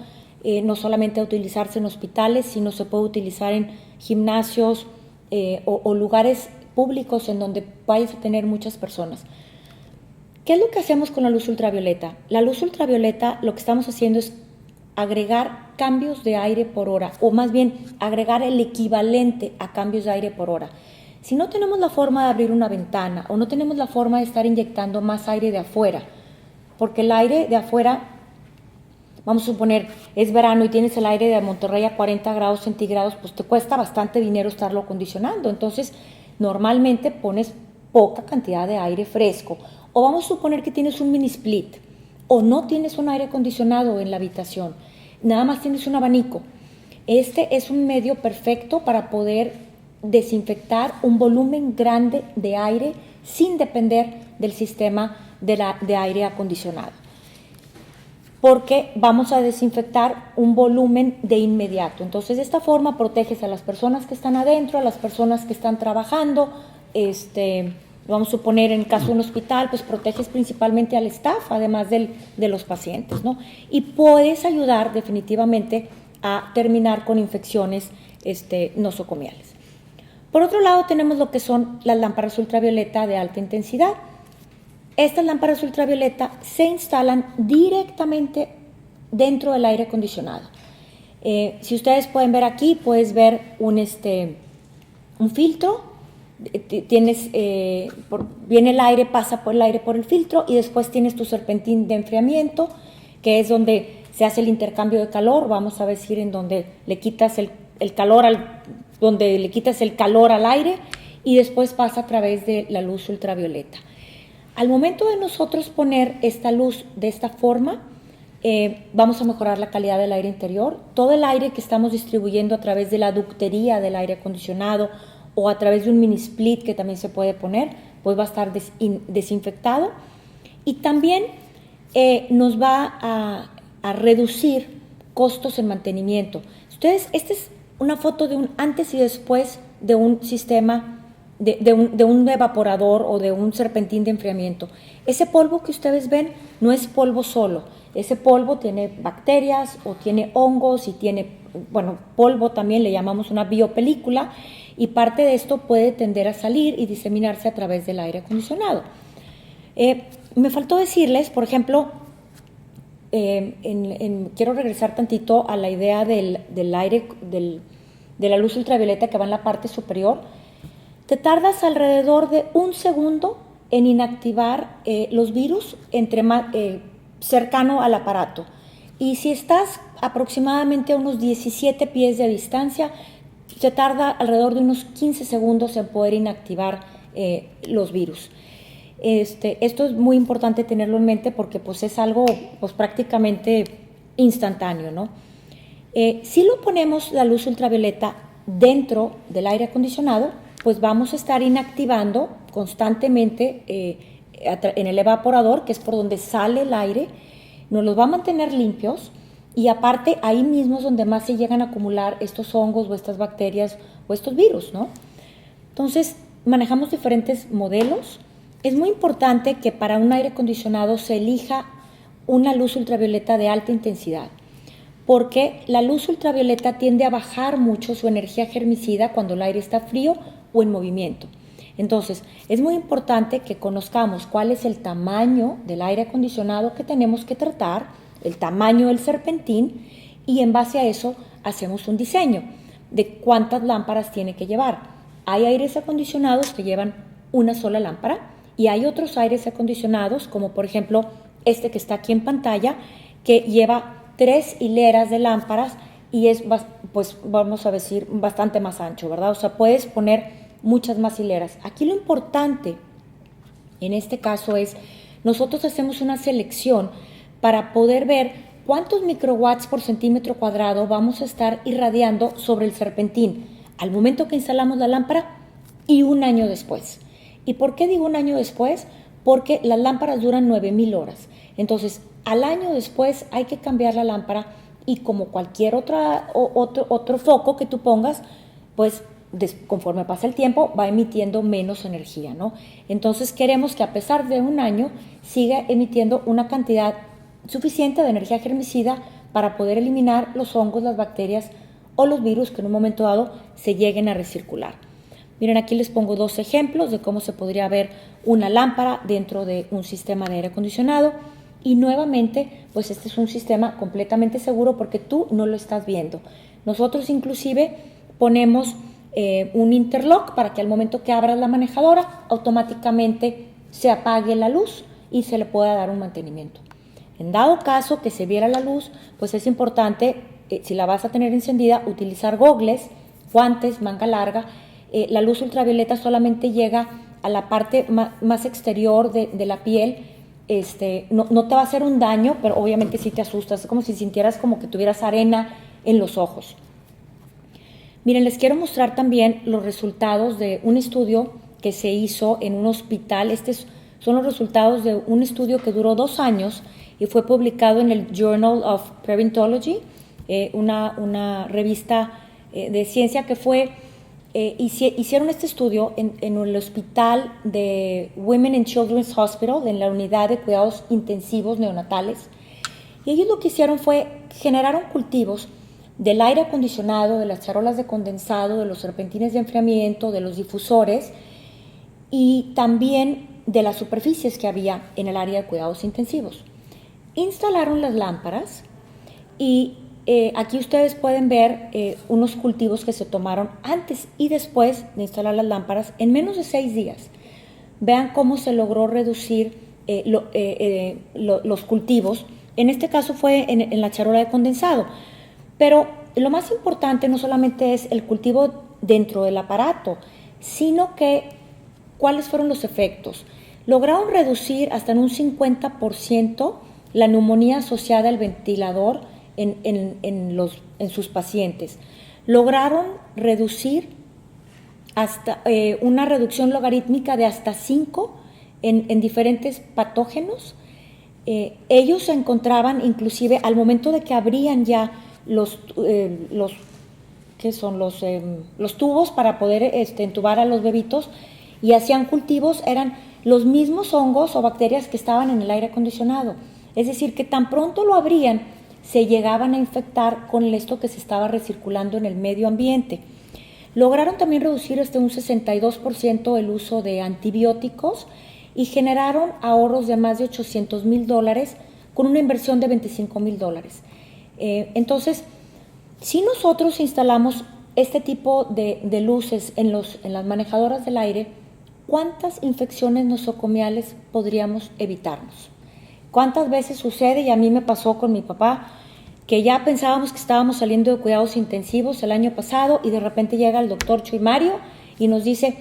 no solamente a utilizarse en hospitales, sino se puede utilizar en gimnasios o lugares públicos en donde vayas a tener muchas personas. ¿Qué es lo que hacemos con la luz ultravioleta? La luz ultravioleta, lo que estamos haciendo es agregar cambios de aire por hora, o más bien agregar el equivalente a cambios de aire por hora. Si no tenemos la forma de abrir una ventana o no tenemos la forma de estar inyectando más aire de afuera, porque el aire de afuera, vamos a suponer, es verano y tienes el aire de Monterrey a 40 grados centígrados, pues te cuesta bastante dinero estarlo acondicionando. Entonces, normalmente pones poca cantidad de aire fresco. O vamos a suponer que tienes un mini split o no tienes un aire acondicionado en la habitación, nada más tienes un abanico. Este es un medio perfecto para poder desinfectar un volumen grande de aire sin depender del sistema de aire acondicionado, porque vamos a desinfectar un volumen de inmediato. Entonces, de esta forma proteges a las personas que están adentro, a las personas que están trabajando. Vamos a suponer, en el caso de un hospital, pues proteges principalmente al staff, además de los pacientes, ¿no? Y puedes ayudar definitivamente a terminar con infecciones nosocomiales. Por otro lado, tenemos lo que son las lámparas ultravioleta de alta intensidad. Estas lámparas ultravioleta se instalan directamente dentro del aire acondicionado. Si ustedes pueden ver aquí, puedes ver un filtro. Viene el aire, pasa por el aire por el filtro y después tienes tu serpentín de enfriamiento, que es donde se hace el intercambio de calor, vamos a decir, en donde le quitas el calor al aire y después pasa a través de la luz ultravioleta. Al momento de nosotros poner esta luz de esta forma, vamos a mejorar la calidad del aire interior. Todo el aire que estamos distribuyendo a través de la ductería del aire acondicionado o a través de un mini split que también se puede poner, pues va a estar desinfectado, y también nos va a reducir costos en mantenimiento. Ustedes, esta es una foto de un antes y después de un sistema, de un evaporador o de un serpentín de enfriamiento. Ese polvo que ustedes ven no es polvo solo, ese polvo tiene bacterias o tiene hongos y tiene, polvo también le llamamos una biopelícula, y parte de esto puede tender a salir y diseminarse a través del aire acondicionado. Me faltó decirles, por ejemplo, quiero regresar tantito a la idea del aire, de la luz ultravioleta que va en la parte superior. Te tardas alrededor de 1 segundo en inactivar los virus cercano al aparato. Y si estás aproximadamente a unos 17 pies de distancia, se tarda alrededor de unos 15 segundos en poder inactivar los virus. Esto es muy importante tenerlo en mente porque pues, es algo pues, prácticamente instantáneo, ¿no? Si lo ponemos la luz ultravioleta dentro del aire acondicionado, pues vamos a estar inactivando constantemente en el evaporador, que es por donde sale el aire, nos los va a mantener limpios. Y aparte, ahí mismo es donde más se llegan a acumular estos hongos o estas bacterias o estos virus, ¿no? Entonces, manejamos diferentes modelos. Es muy importante que para un aire acondicionado se elija una luz ultravioleta de alta intensidad, porque la luz ultravioleta tiende a bajar mucho su energía germicida cuando el aire está frío o en movimiento. Entonces, es muy importante que conozcamos cuál es el tamaño del aire acondicionado que tenemos que tratar, el tamaño del serpentín, y en base a eso hacemos un diseño de cuántas lámparas tiene que llevar. Hay aires acondicionados que llevan una sola lámpara y hay otros aires acondicionados, como por ejemplo este que está aquí en pantalla, que lleva 3 hileras de lámparas y es, pues vamos a decir, bastante más ancho, ¿verdad? O sea, puedes poner muchas más hileras. Aquí lo importante en este caso es, nosotros hacemos una selección para poder ver cuántos microwatts por centímetro cuadrado vamos a estar irradiando sobre el serpentín al momento que instalamos la lámpara y 1 año después. ¿Y por qué digo 1 año después? Porque las lámparas duran 9,000 horas. Entonces, al año después hay que cambiar la lámpara y como cualquier otro foco que tú pongas, pues conforme pasa el tiempo va emitiendo menos energía, ¿no? Entonces queremos que a pesar de un año siga emitiendo una cantidad suficiente de energía germicida para poder eliminar los hongos, las bacterias o los virus que en un momento dado se lleguen a recircular. Miren, aquí les pongo 2 ejemplos de cómo se podría ver una lámpara dentro de un sistema de aire acondicionado. Y nuevamente, pues este es un sistema completamente seguro porque tú no lo estás viendo. Nosotros inclusive ponemos un interlock para que al momento que abras la manejadora, automáticamente se apague la luz y se le pueda dar un mantenimiento. En dado caso que se viera la luz, pues es importante, si la vas a tener encendida, utilizar gogles, guantes, manga larga. La luz ultravioleta solamente llega a la parte más exterior de la piel. No te va a hacer un daño, pero obviamente sí te asustas, es como si sintieras como que tuvieras arena en los ojos. Miren, les quiero mostrar también los resultados de un estudio que se hizo en un hospital. Son los resultados de un estudio que duró 2 años y fue publicado en el Journal of Preventology, una revista de ciencia que fue... hicieron este estudio en el hospital de Women and Children's Hospital, en la unidad de cuidados intensivos neonatales. Y ellos lo que hicieron fue, generaron cultivos del aire acondicionado, de las charolas de condensado, de los serpentines de enfriamiento, de los difusores y también de las superficies que había en el área de cuidados intensivos. Instalaron las lámparas y aquí ustedes pueden ver unos cultivos que se tomaron antes y después de instalar las lámparas en menos de 6 días. Vean cómo se logró reducir los cultivos. En este caso fue en la charola de condensado. Pero lo más importante no solamente es el cultivo dentro del aparato, sino que cuáles fueron los efectos. Lograron reducir hasta en un 50% la neumonía asociada al ventilador en sus pacientes. Lograron reducir hasta una reducción logarítmica de hasta 5 en diferentes patógenos. Ellos se encontraban inclusive al momento de que abrían ya los tubos para poder entubar a los bebitos y hacían cultivos, eran los mismos hongos o bacterias que estaban en el aire acondicionado. Es decir, que tan pronto lo abrían, se llegaban a infectar con esto que se estaba recirculando en el medio ambiente. Lograron también reducir hasta un 62% el uso de antibióticos y generaron ahorros de más de $800,000 con una inversión de $25,000. Entonces, si nosotros instalamos este tipo de luces en las manejadoras del aire, ¿cuántas infecciones nosocomiales podríamos evitarnos? ¿Cuántas veces sucede? Y a mí me pasó con mi papá, que ya pensábamos que estábamos saliendo de cuidados intensivos el año pasado y de repente llega el doctor Chuy Mario y nos dice,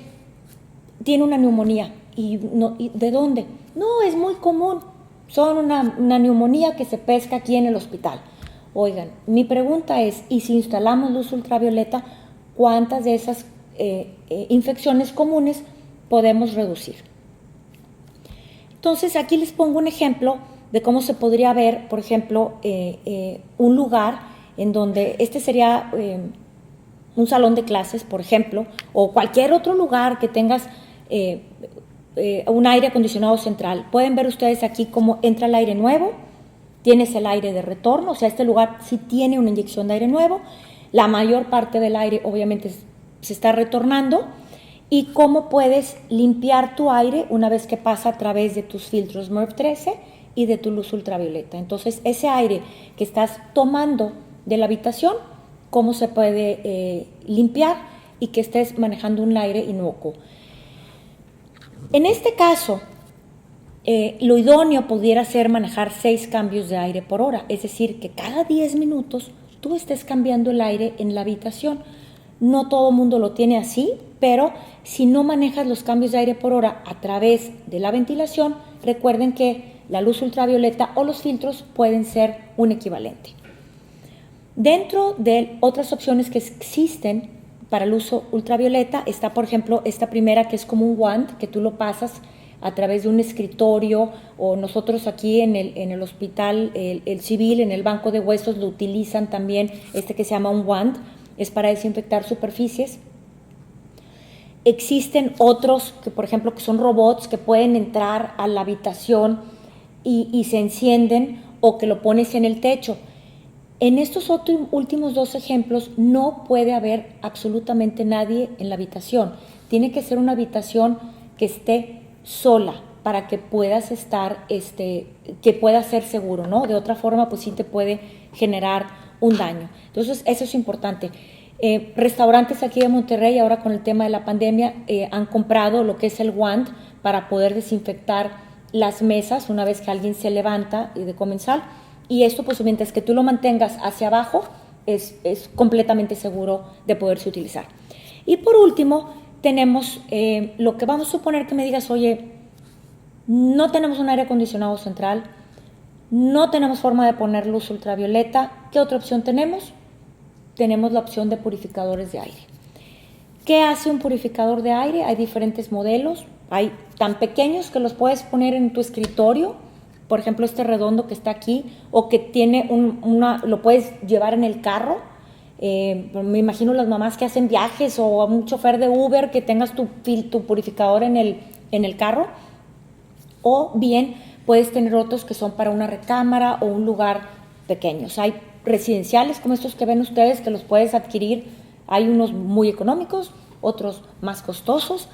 tiene una neumonía. ¿Y de dónde? No, es muy común, son una neumonía que se pesca aquí en el hospital. Oigan, mi pregunta es, ¿y si instalamos luz ultravioleta, cuántas de esas infecciones comunes podemos reducir? Entonces, aquí les pongo un ejemplo de cómo se podría ver, por ejemplo, un lugar en donde sería un salón de clases, por ejemplo, o cualquier otro lugar que tengas un aire acondicionado central. Pueden ver ustedes aquí cómo entra el aire nuevo, tienes el aire de retorno, o sea, este lugar sí tiene una inyección de aire nuevo, la mayor parte del aire obviamente se está retornando, y cómo puedes limpiar tu aire una vez que pasa a través de tus filtros MERV 13 y de tu luz ultravioleta. Entonces, ese aire que estás tomando de la habitación, cómo se puede limpiar y que estés manejando un aire inocuo. En este caso, lo idóneo pudiera ser manejar 6 cambios de aire por hora, es decir, que cada 10 minutos tú estés cambiando el aire en la habitación. No todo el mundo lo tiene así, pero si no manejas los cambios de aire por hora a través de la ventilación, recuerden que la luz ultravioleta o los filtros pueden ser un equivalente. Dentro de otras opciones que existen para el uso ultravioleta está, por ejemplo, esta primera que es como un wand que tú lo pasas a través de un escritorio, o nosotros aquí en el hospital, el civil, en el banco de huesos, lo utilizan también, que se llama un wand, es para desinfectar superficies. Existen otros que, por ejemplo, que son robots que pueden entrar a la habitación y se encienden, o que lo pones en el techo. En estos últimos 2 ejemplos no puede haber absolutamente nadie en la habitación. Tiene que ser una habitación que esté sola para que puedas estar, que pueda ser seguro, ¿no? De otra forma, pues sí te puede generar un daño. Entonces, eso es importante. Restaurantes aquí de Monterrey, ahora con el tema de la pandemia, han comprado lo que es el wand para poder desinfectar las mesas una vez que alguien se levanta de comensal, y esto, pues mientras que tú lo mantengas hacia abajo, es completamente seguro de poderse utilizar. Y por último, tenemos lo que vamos a suponer que me digas: oye, no tenemos un aire acondicionado central, no tenemos forma de poner luz ultravioleta, ¿qué otra opción tenemos? Tenemos la opción de purificadores de aire. ¿Qué hace un purificador de aire? Hay diferentes modelos, hay tan pequeños que los puedes poner en tu escritorio, por ejemplo este redondo que está aquí, o que tiene lo puedes llevar en el carro. Me imagino las mamás que hacen viajes, o a un chofer de Uber, que tengas tu purificador en el carro, o bien puedes tener otros que son para una recámara o un lugar pequeño. Hay residenciales como estos que ven ustedes, que los puedes adquirir. Hay unos muy económicos, otros más costosos.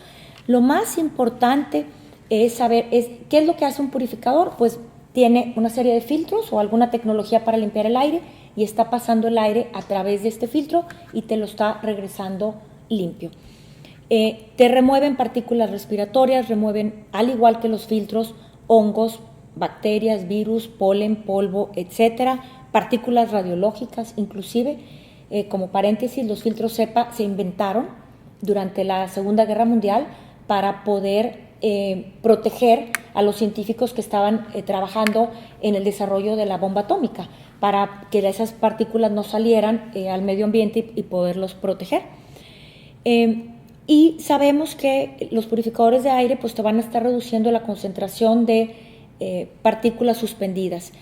Lo más importante es saber qué es lo que hace un purificador. Pues tiene una serie de filtros o alguna tecnología para limpiar el aire, y está pasando el aire a través de este filtro y te lo está regresando limpio. Te remueven partículas respiratorias, remueven, al igual que los filtros, hongos, bacterias, virus, polen, polvo, etcétera, partículas radiológicas inclusive. Como paréntesis, los filtros CEPA se inventaron durante la Segunda Guerra Mundial para poder proteger a los científicos que estaban trabajando en el desarrollo de la bomba atómica, para que esas partículas no salieran al medio ambiente y poderlos proteger. Y sabemos que los purificadores de aire pues te van a estar reduciendo la concentración de partículas suspendidas.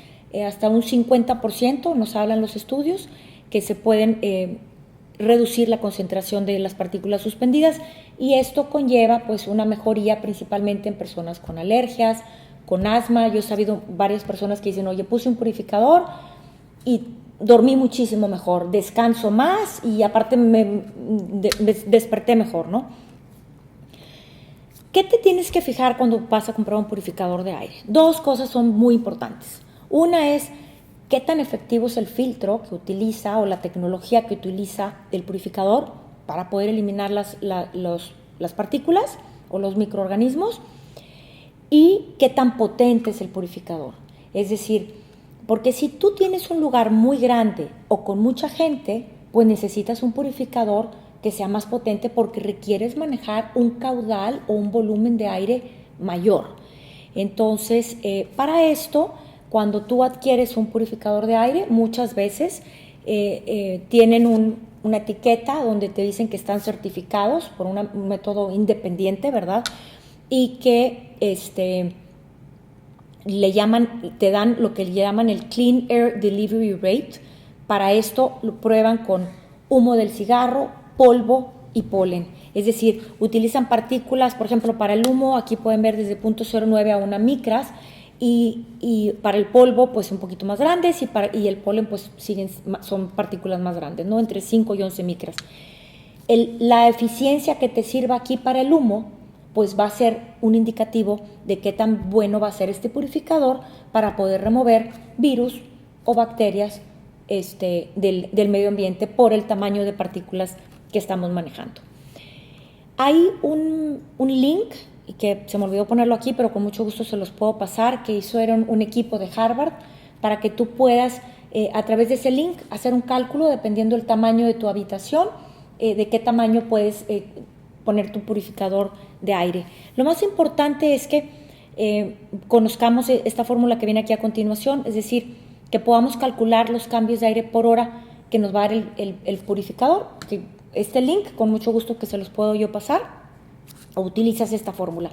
Hasta un 50% nos hablan los estudios que se pueden reducir la concentración de las partículas suspendidas, y esto conlleva pues una mejoría principalmente en personas con alergias, con asma. Yo he sabido varias personas que dicen: oye, puse un purificador y dormí muchísimo mejor, descanso más y aparte me desperté mejor, ¿no? ¿Qué te tienes que fijar cuando vas a comprar un purificador de aire? 2 cosas son muy importantes. Una es qué tan efectivo es el filtro que utiliza, o la tecnología que utiliza el purificador para poder eliminar las partículas o los microorganismos, y qué tan potente es el purificador. Es decir, porque si tú tienes un lugar muy grande o con mucha gente, pues necesitas un purificador que sea más potente, porque requieres manejar un caudal o un volumen de aire mayor. Entonces, para esto, cuando tú adquieres un purificador de aire, muchas veces tienen una etiqueta donde te dicen que están certificados por un método independiente, ¿verdad? Y que te dan lo que le llaman el Clean Air Delivery Rate. Para esto lo prueban con humo del cigarro, polvo y polen. Es decir, utilizan partículas, por ejemplo, para el humo, aquí pueden ver desde 0.09 a 1 micras, y para el polvo pues un poquito más grandes, y el polen pues son partículas más grandes, ¿no? Entre 5 y 11 micras. La eficiencia que te sirva aquí para el humo pues va a ser un indicativo de qué tan bueno va a ser este purificador para poder remover virus o bacterias del medio ambiente por el tamaño de partículas que estamos manejando. Hay un link que se me olvidó ponerlo aquí, pero con mucho gusto se los puedo pasar, que hicieron un equipo de Harvard para que tú puedas a través de ese link hacer un cálculo dependiendo del tamaño de tu habitación, de qué tamaño puedes poner tu purificador de aire. Lo más importante es que conozcamos esta fórmula que viene aquí a continuación, es decir, que podamos calcular los cambios de aire por hora que nos va a dar el purificador. Este link, con mucho gusto que se los puedo yo pasar, o utilizas esta fórmula.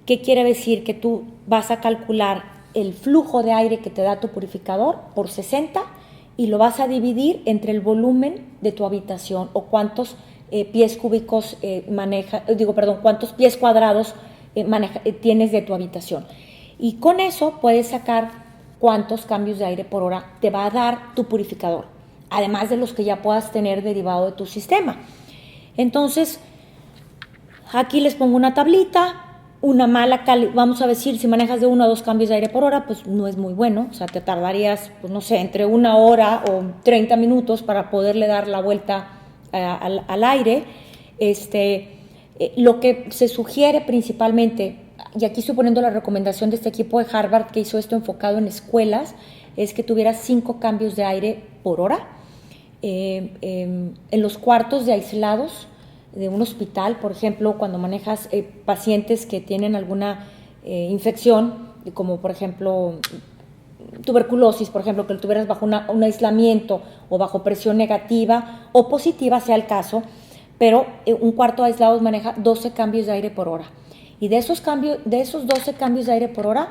¿Qué quiere decir? Que tú vas a calcular el flujo de aire que te da tu purificador por 60 y lo vas a dividir entre el volumen de tu habitación o cuántos pies cúbicos cuántos pies cuadrados tienes de tu habitación. Y con eso puedes sacar cuántos cambios de aire por hora te va a dar tu purificador, además de los que ya puedas tener derivado de tu sistema. Entonces, aquí les pongo una tablita. Una mala calidad, vamos a decir, si manejas de 1 a 2 cambios de aire por hora, pues no es muy bueno, o sea, te tardarías, pues no sé, entre 1 hora o 30 minutos para poderle dar la vuelta al aire. Lo que se sugiere principalmente, y aquí estoy poniendo la recomendación de este equipo de Harvard que hizo esto enfocado en escuelas, es que tuvieras 5 cambios de aire por hora. En los cuartos de aislados de un hospital, por ejemplo, cuando manejas pacientes que tienen alguna infección, como por ejemplo tuberculosis, por ejemplo, que lo tuvieras bajo un aislamiento o bajo presión negativa o positiva, sea el caso, pero un cuarto de aislados maneja 12 cambios de aire por hora. Y de esos 12 cambios de aire por hora,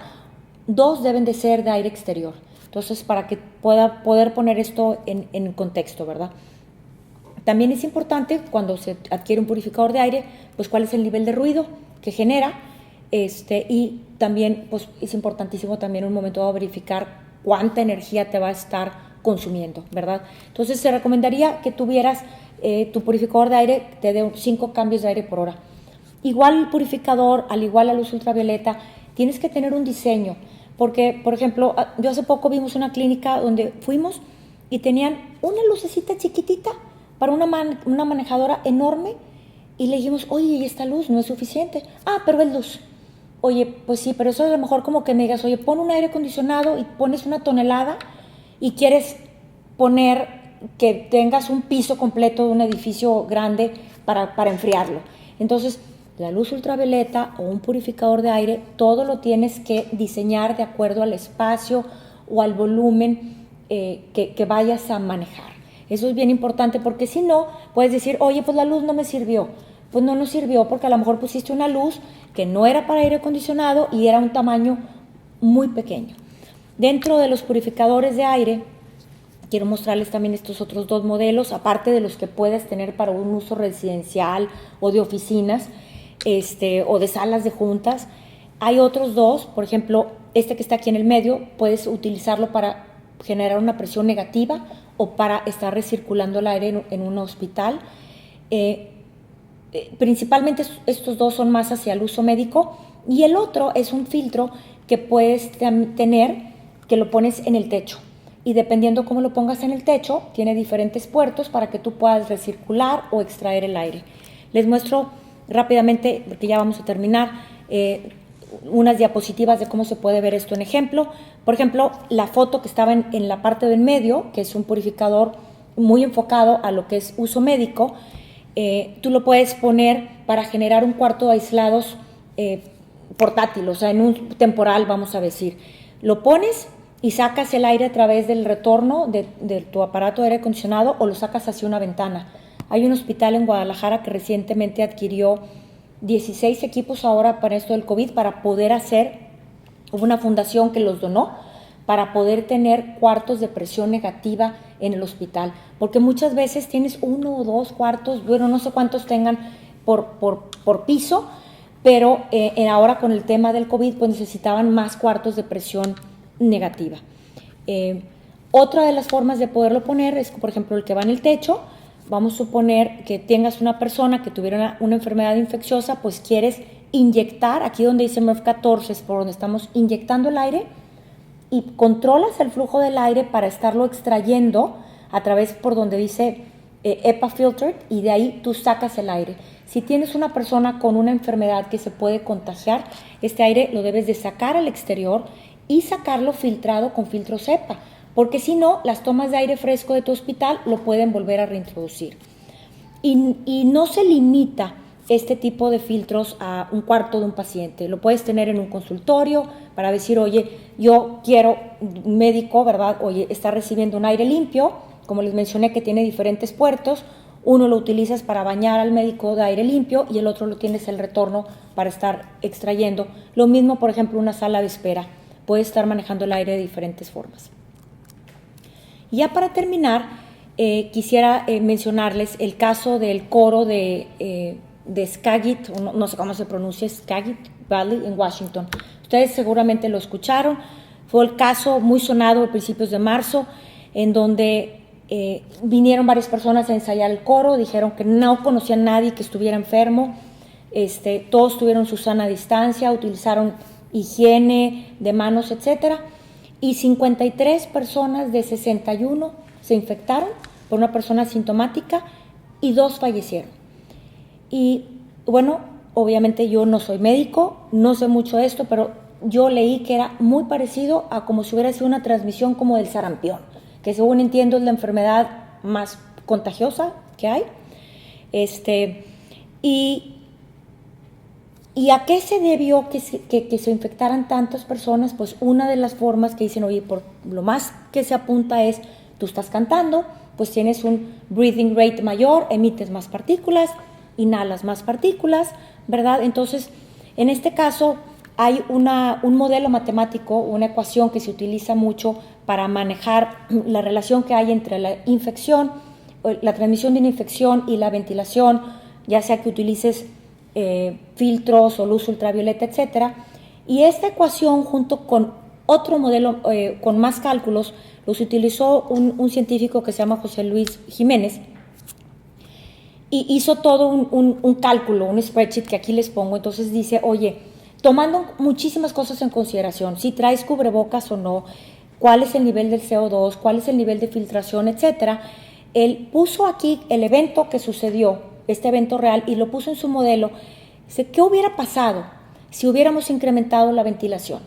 2 deben de ser de aire exterior. Entonces, para que pueda poder poner esto en contexto, ¿verdad? También es importante cuando se adquiere un purificador de aire, pues cuál es el nivel de ruido que genera, y también pues es importantísimo también en un momento dado verificar cuánta energía te va a estar consumiendo, ¿verdad? Entonces se recomendaría que tuvieras tu purificador de aire, te dé 5 cambios de aire por hora. Igual el purificador, al igual la luz ultravioleta, tienes que tener un diseño, porque por ejemplo, yo hace poco vimos una clínica donde fuimos y tenían una lucecita chiquitita para una manejadora enorme y le dijimos, oye, ¿y esta luz no es suficiente? Ah, pero es luz. Oye, pues sí, pero eso es a lo mejor como que me digas, oye, pon un aire acondicionado y pones 1 tonelada y quieres poner que tengas un piso completo de un edificio grande para enfriarlo. Entonces, la luz ultravioleta o un purificador de aire, todo lo tienes que diseñar de acuerdo al espacio o al volumen que vayas a manejar. Eso es bien importante porque si no, puedes decir, oye, pues la luz no me sirvió. Pues no nos sirvió porque a lo mejor pusiste una luz que no era para aire acondicionado y era un tamaño muy pequeño. Dentro de los purificadores de aire, quiero mostrarles también estos otros 2 modelos, aparte de los que puedes tener para un uso residencial o de oficinas, o de salas de juntas. Hay otros 2, por ejemplo, este que está aquí en el medio, puedes utilizarlo para generar una presión negativa o para estar recirculando el aire en un hospital. Principalmente estos 2 son más hacia el uso médico y el otro es un filtro que puedes tener, que lo pones en el techo y dependiendo cómo lo pongas en el techo, tiene diferentes puertos para que tú puedas recircular o extraer el aire. Les muestro rápidamente, porque ya vamos a terminar, unas diapositivas de cómo se puede ver esto en ejemplo. Por ejemplo, la foto que estaba en la parte del medio, que es un purificador muy enfocado a lo que es uso médico, tú lo puedes poner para generar un cuarto de aislados portátil, o sea, en un temporal, vamos a decir. Lo pones y sacas el aire a través del retorno de tu aparato de aire acondicionado o lo sacas hacia una ventana. Hay un hospital en Guadalajara que recientemente adquirió 16 equipos ahora para esto del COVID para poder hubo una fundación que los donó para poder tener cuartos de presión negativa en el hospital, porque muchas veces tienes 1 o 2 cuartos, bueno, no sé cuántos tengan por piso, pero ahora con el tema del COVID pues necesitaban más cuartos de presión negativa. Otra de las formas de poderlo poner es, por ejemplo, el que va en el techo. Vamos a suponer que tengas una persona que tuviera una enfermedad infecciosa, pues quieres inyectar, aquí donde dice MERV 14 es por donde estamos inyectando el aire y controlas el flujo del aire para estarlo extrayendo a través por donde dice HEPA filtered y de ahí tú sacas el aire. Si tienes una persona con una enfermedad que se puede contagiar, este aire lo debes de sacar al exterior y sacarlo filtrado con filtros HEPA, porque si no, las tomas de aire fresco de tu hospital lo pueden volver a reintroducir. Y no se limita este tipo de filtros a un cuarto de un paciente. Lo puedes tener en un consultorio para decir, oye, yo quiero un médico, ¿verdad? Oye, está recibiendo un aire limpio, como les mencioné que tiene diferentes puertos, Uno lo utilizas para bañar al médico de aire limpio y el otro lo tienes el retorno para estar extrayendo. Lo mismo, por ejemplo, una sala de espera. Puedes estar manejando el aire de diferentes formas. Y ya para terminar, quisiera mencionarles el caso del coro de Skagit, no sé cómo se pronuncia, Skagit Valley en Washington. Ustedes seguramente lo escucharon. Fue el caso muy sonado a principios de marzo, en donde vinieron varias personas a ensayar el coro, dijeron que no conocían a nadie que estuviera enfermo, todos tuvieron su sana distancia, utilizaron higiene de manos, etcétera, y 53 personas de 61 se infectaron por una persona asintomática y 2 fallecieron. Y bueno, obviamente yo no soy médico, no sé mucho de esto, pero yo leí que era muy parecido a como si hubiera sido una transmisión como del sarampión, que según entiendo es la enfermedad más contagiosa que hay. ¿Y a qué se debió que se infectaran tantas personas? Pues una de las formas que dicen, oye, por lo más que se apunta es, tú estás cantando, pues tienes un breathing rate mayor, emites más partículas, inhalas más partículas, ¿verdad? Entonces, en este caso, hay un modelo matemático, una ecuación que se utiliza mucho para manejar la relación que hay entre la infección, la transmisión de una infección y la ventilación, ya sea que utilices filtros o luz ultravioleta, etcétera. Y esta ecuación, junto con otro modelo con más cálculos, los utilizó un científico que se llama José Luis Jiménez, y hizo todo un cálculo, un spreadsheet que aquí les pongo. Entonces dice, oye, tomando muchísimas cosas en consideración, si traes cubrebocas o no, cuál es el nivel del CO2, cuál es el nivel de filtración, etcétera. Él puso aquí el evento que sucedió, este evento real, y lo puso en su modelo. Dice, ¿qué hubiera pasado si hubiéramos incrementado la ventilación?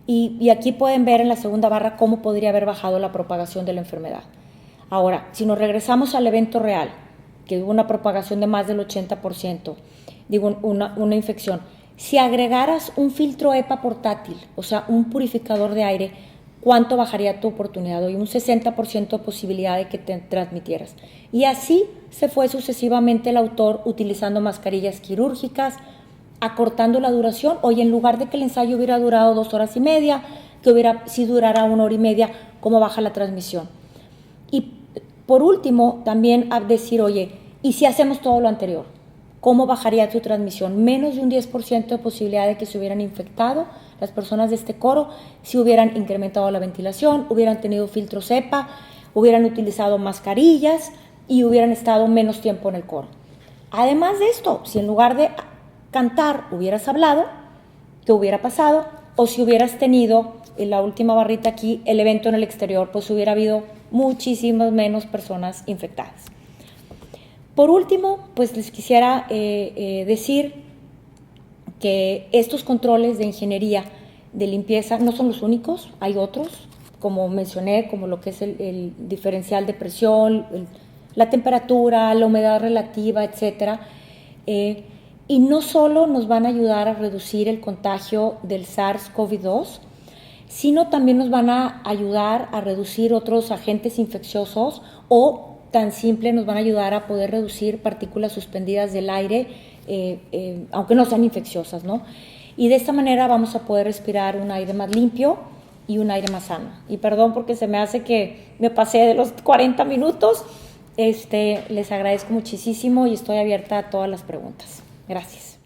Y aquí pueden ver en la segunda barra cómo podría haber bajado la propagación de la enfermedad. Ahora, si nos regresamos al evento real, que hubo una propagación de más del 80%, digo, una infección, si agregaras un filtro EPA portátil, o sea, un purificador de aire, ¿cuánto bajaría tu oportunidad? Hoy un 60% de posibilidad de que te transmitieras. Y así se fue sucesivamente el autor utilizando mascarillas quirúrgicas, acortando la duración. Hoy, en lugar de que el ensayo hubiera durado 2 horas y media, si durara 1 hora y media, ¿cómo baja la transmisión? Y por último, también a decir, oye, ¿y si hacemos todo lo anterior? ¿Cómo bajaría tu transmisión? Menos de un 10% de posibilidad de que se hubieran infectado las personas de este coro si hubieran incrementado la ventilación, hubieran tenido filtros EPA, hubieran utilizado mascarillas y hubieran estado menos tiempo en el coro. Además de esto, si en lugar de cantar hubieras hablado, ¿qué hubiera pasado? O si hubieras tenido, en la última barrita aquí, el evento en el exterior, pues hubiera habido muchísimas menos personas infectadas. Por último, pues les quisiera decir que estos controles de ingeniería de limpieza no son los únicos, hay otros, como mencioné, como lo que es el diferencial de presión, la temperatura, la humedad relativa, etcétera. Y no solo nos van a ayudar a reducir el contagio del SARS-CoV-2, sino también nos van a ayudar a reducir otros agentes infecciosos, o tan simple nos van a ayudar a poder reducir partículas suspendidas del aire, aunque no sean infecciosas, ¿no? Y de esta manera vamos a poder respirar un aire más limpio y un aire más sano. Y perdón porque se me hace que me pasé de los 40 minutos. Les agradezco muchísimo y estoy abierta a todas las preguntas. Gracias.